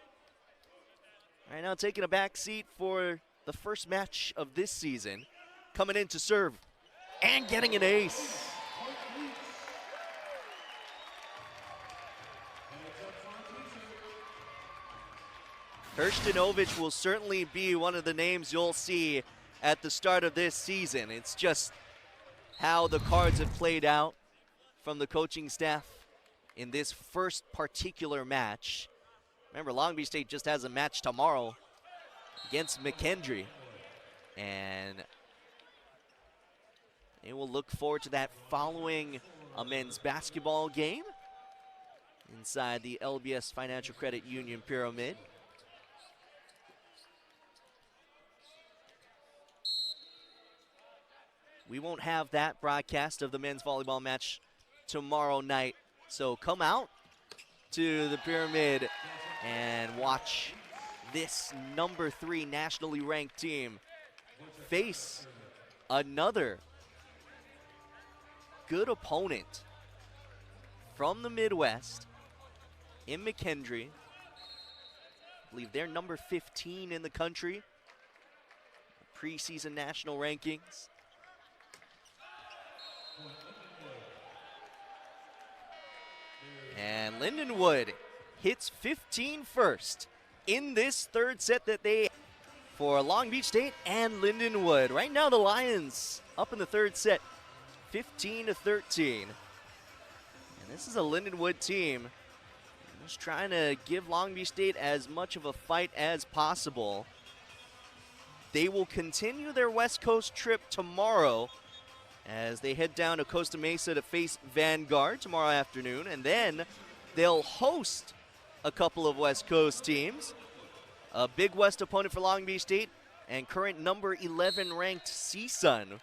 Right now taking a back seat for the first match of this season. Coming in to serve and getting an ace. Hrstinovic will certainly be one of the names you'll see at the start of this season. It's just how the cards have played out from the coaching staff in this first particular match. Remember, Long Beach State just has a match tomorrow against McKendree. And they will look forward to that following a men's basketball game inside the LBS Financial Credit Union Pyramid. We won't have that broadcast of the men's volleyball match tomorrow night. So come out to the Pyramid and watch this number 3 nationally ranked team face another good opponent from the Midwest in McKendree. I believe they're number 15 in the country. Preseason national rankings. And Lindenwood hits 15 first in this 3rd set that they for Long Beach State and Lindenwood. Right now the Lions up in the 3rd set, 15-13. And this is a Lindenwood team just trying to give Long Beach State as much of a fight as possible. They will continue their West Coast trip tomorrow as they head down to Costa Mesa to face Vanguard tomorrow afternoon, and then they'll host a couple of West Coast teams. A Big West opponent for Long Beach State and current number 11 ranked CSUN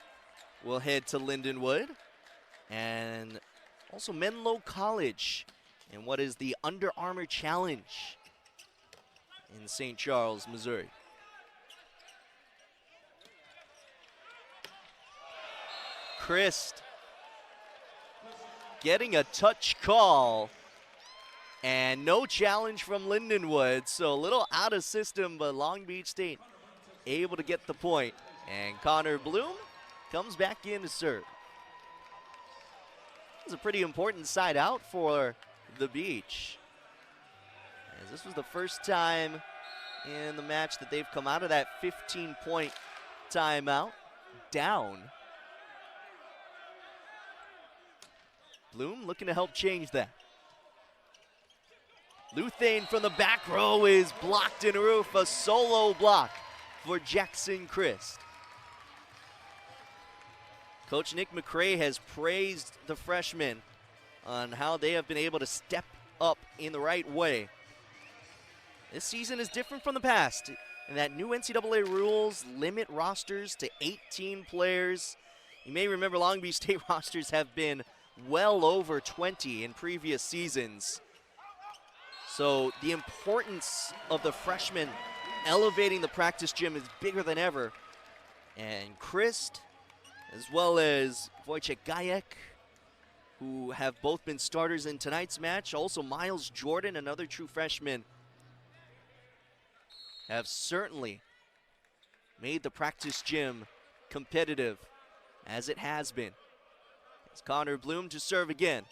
will head to Lindenwood, and also Menlo College in what is the Under Armour Challenge in St. Charles, Missouri. Christ getting a touch call and no challenge from Lindenwood, so a little out of system, but Long Beach State able to get the point. And Connor Bloom comes back in to serve. This is a pretty important side out for the Beach, as this was the first time in the match that they've come out of that 15-point timeout down. Bloom looking to help change that. Luthane from the back row is blocked in roof. A solo block for Jackson Christ. Coach Nick McCray has praised the freshmen on how they have been able to step up in the right way. This season is different from the past, and that new NCAA rules limit rosters to 18 players. You may remember Long Beach State rosters have been well over 20 in previous seasons. So the importance of the freshman elevating the practice gym is bigger than ever. And Christ, as well as Wojciech Gajek, who have both been starters in tonight's match. Also Miles Jordan, another true freshman, have certainly made the practice gym competitive as it has been. It's Connor Bloom to serve again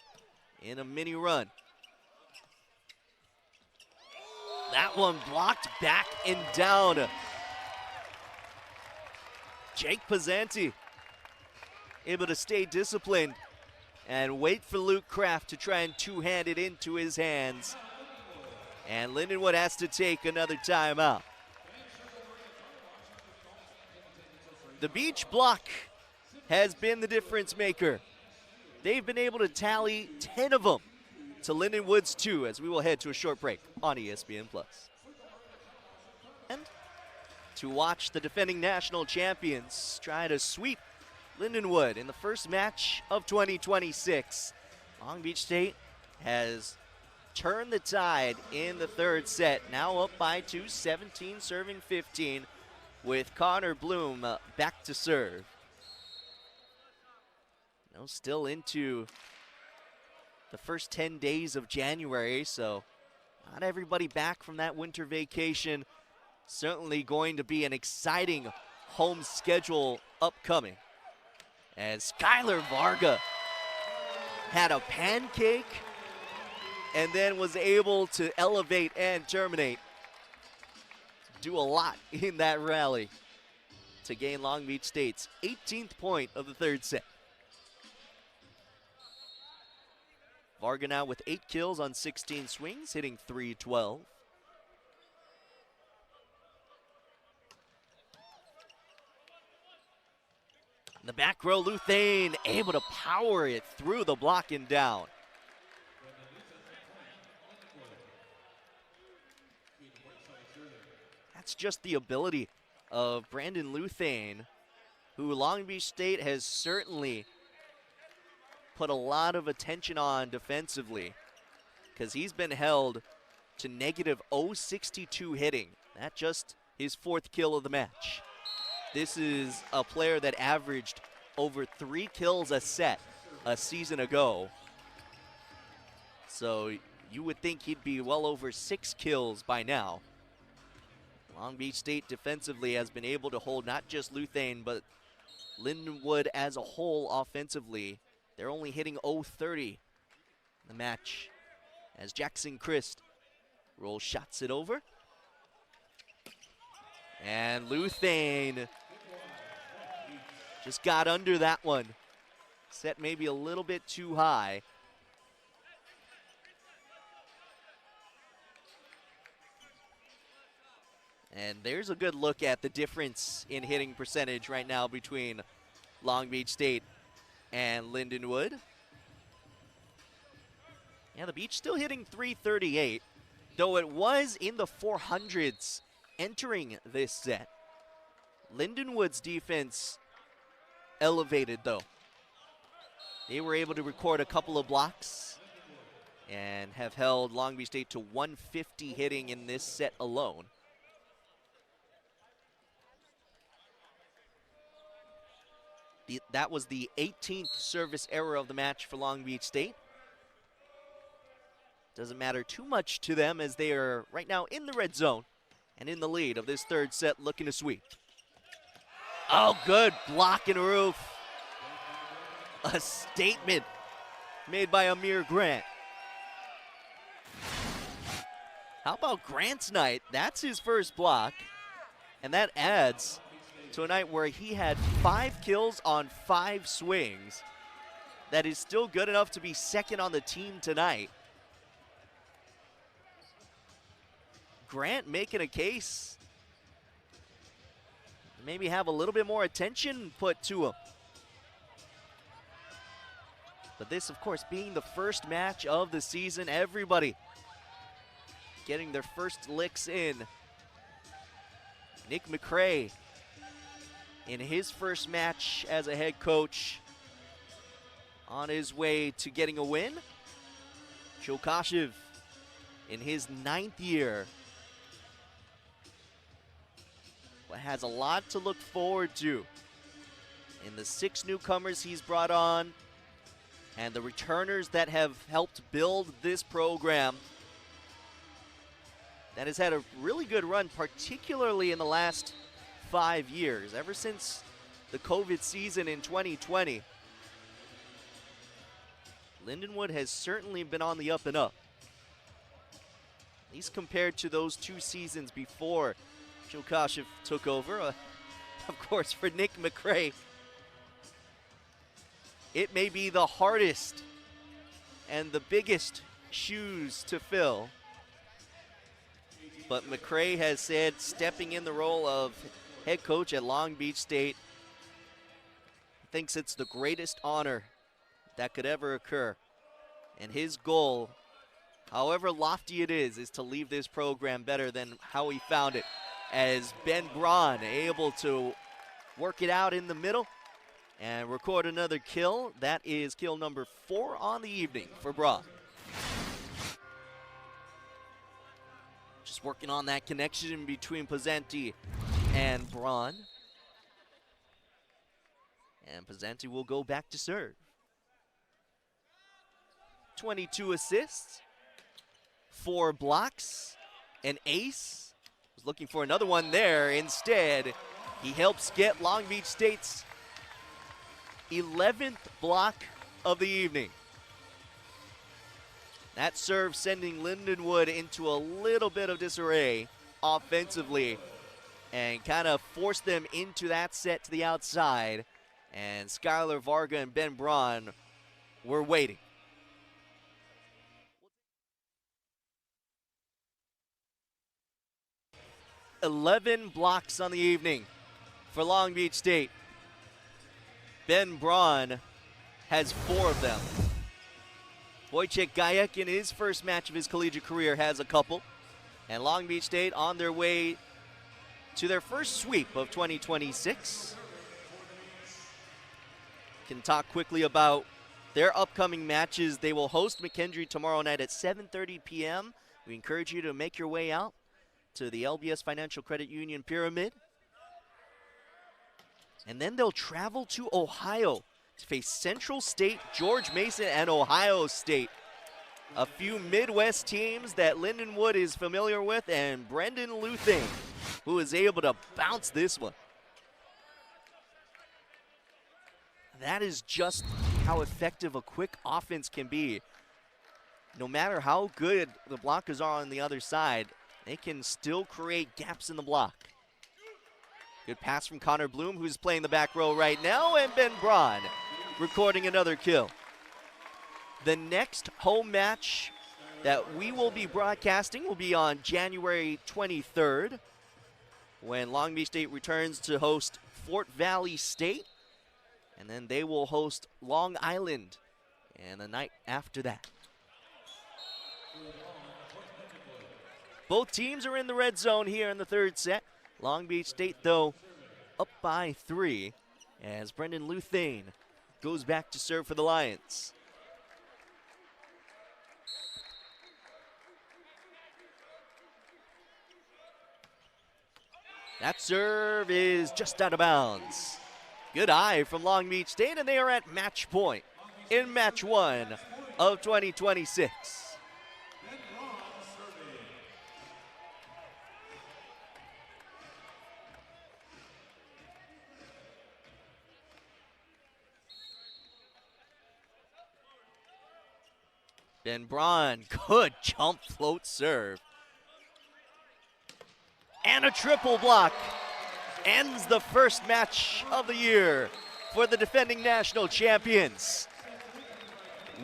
in a mini run. That one blocked back and down. Jake Pizzanti able to stay disciplined and wait for Luke Kraft to try and two-hand it into his hands. And Lindenwood has to take another timeout. The beach block has been the difference maker. They've been able to tally 10 of them to Lindenwood's 2 as we will head to a short break on ESPN+. And to watch the defending national champions try to sweep Lindenwood in the first match of 2026. Long Beach State has turned the tide in the third set, now up by 2, 17 serving 15, with Connor Bloom back to serve. Now still into the first 10 days of January, so not everybody back from that winter vacation. Certainly going to be an exciting home schedule upcoming, as Skylar Varga had a pancake and then was able to elevate and terminate. Do a lot in that rally to gain Long Beach State's 18th point of the third set. Varga now with 8 kills on 16 swings, hitting .312. In the back row, Luthane able to power it through the block and down. That's just the ability of Brandon Luthane, who Long Beach State has certainly put a lot of attention on defensively, because he's been held to negative .062 hitting. That's just his 4th kill of the match. This is a player that averaged over 3 kills a set a season ago. So you would think he'd be well over 6 kills by now. Long Beach State defensively has been able to hold not just Luthane, but Lindenwood as a whole offensively. They're only hitting .030 in the match, as Jackson Christ rolls shots it over. And Luthane just got under that one. Set maybe a little bit too high. And there's a good look at the difference in hitting percentage right now between Long Beach State and Lindenwood. Yeah, the Beach still hitting .338, though it was in the 400s entering this set. Lindenwood's defense elevated, though. They were able to record a couple of blocks and have held Long Beach State to 150 hitting in this set alone. That was the 18th service error of the match for Long Beach State. Doesn't matter too much to them, as they are right now in the red zone and in the lead of this third set, looking to sweep. Oh, good block and roof. A statement made by Amir Grant. How about Grant's night? That's his first block, and that adds to a night where he had 5 kills on 5 swings. That is still good enough to be second on the team tonight. Grant making a case. Maybe have a little bit more attention put to him. But this, of course, being the first match of the season, everybody getting their first licks in. Nick McCray, in his first match as a head coach, on his way to getting a win. Chokashev in his 9th year, but has a lot to look forward to in the 6 newcomers he's brought on and the returners that have helped build this program that has had a really good run, particularly in the last 5 years, ever since the COVID season in 2020. Lindenwood has certainly been on the up and up, at least compared to those 2 seasons before Chokashev took over. Of course, for Nick McRae, it may be the hardest and the biggest shoes to fill. But McRae has said, stepping in the role of head coach at Long Beach State, thinks it's the greatest honor that could ever occur. And his goal, however lofty it is to leave this program better than how he found it. As Ben Braun able to work it out in the middle and record another kill. That is kill number 4 on the evening for Braun. Just working on that connection between Pizzenti and Braun. And Pizzenti will go back to serve. 22 assists, 4 blocks, an ace. Was looking for another one there. Instead, he helps get Long Beach State's 11th block of the evening. That serve sending Lindenwood into a little bit of disarray offensively and kind of forced them into that set to the outside. And Skylar Varga and Ben Braun were waiting. "11 blocks on the evening for Long Beach State. Ben Braun has 4 of them. Wojciech Gajek in his first match of his collegiate career has a couple. And Long Beach State on their way to their first sweep of 2026. Can talk quickly about their upcoming matches. They will host McKendree tomorrow night at 7:30 p.m. We encourage you to make your way out to the LBS Financial Credit Union Pyramid. And then they'll travel to Ohio to face Central State, George Mason, and Ohio State. A few Midwest teams that Lindenwood is familiar with, and Brendan Luthing, who is able to bounce this one. That is just how effective a quick offense can be. No matter how good the blockers are on the other side, they can still create gaps in the block. Good pass from Connor Bloom, who's playing the back row right now, and Ben Braun recording another kill. The next home match that we will be broadcasting will be on January 23rd, when Long Beach State returns to host Fort Valley State, and then they will host Long Island, and the night after that. Both teams are in the red zone here in the third set. Long Beach State, though, up by 3 as Brendan Luthane goes back to serve for the Lions. That serve is just out of bounds. Good eye from Long Beach State, and they are at match point in match 1 of 2026. Ben Braun, good jump float serve. And a triple block ends the first match of the year for the defending national champions.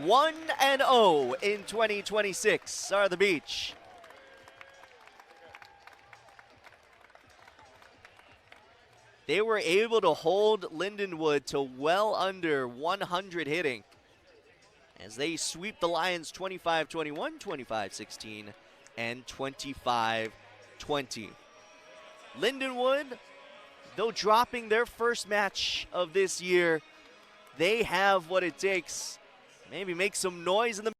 1-0 in 2026 are the Beach. They were able to hold Lindenwood to well under 100 hitting as they sweep the Lions 25-21, 25-16, and 25-20. Lindenwood, though dropping their first match of this year they have what it takes. Maybe make some noise in the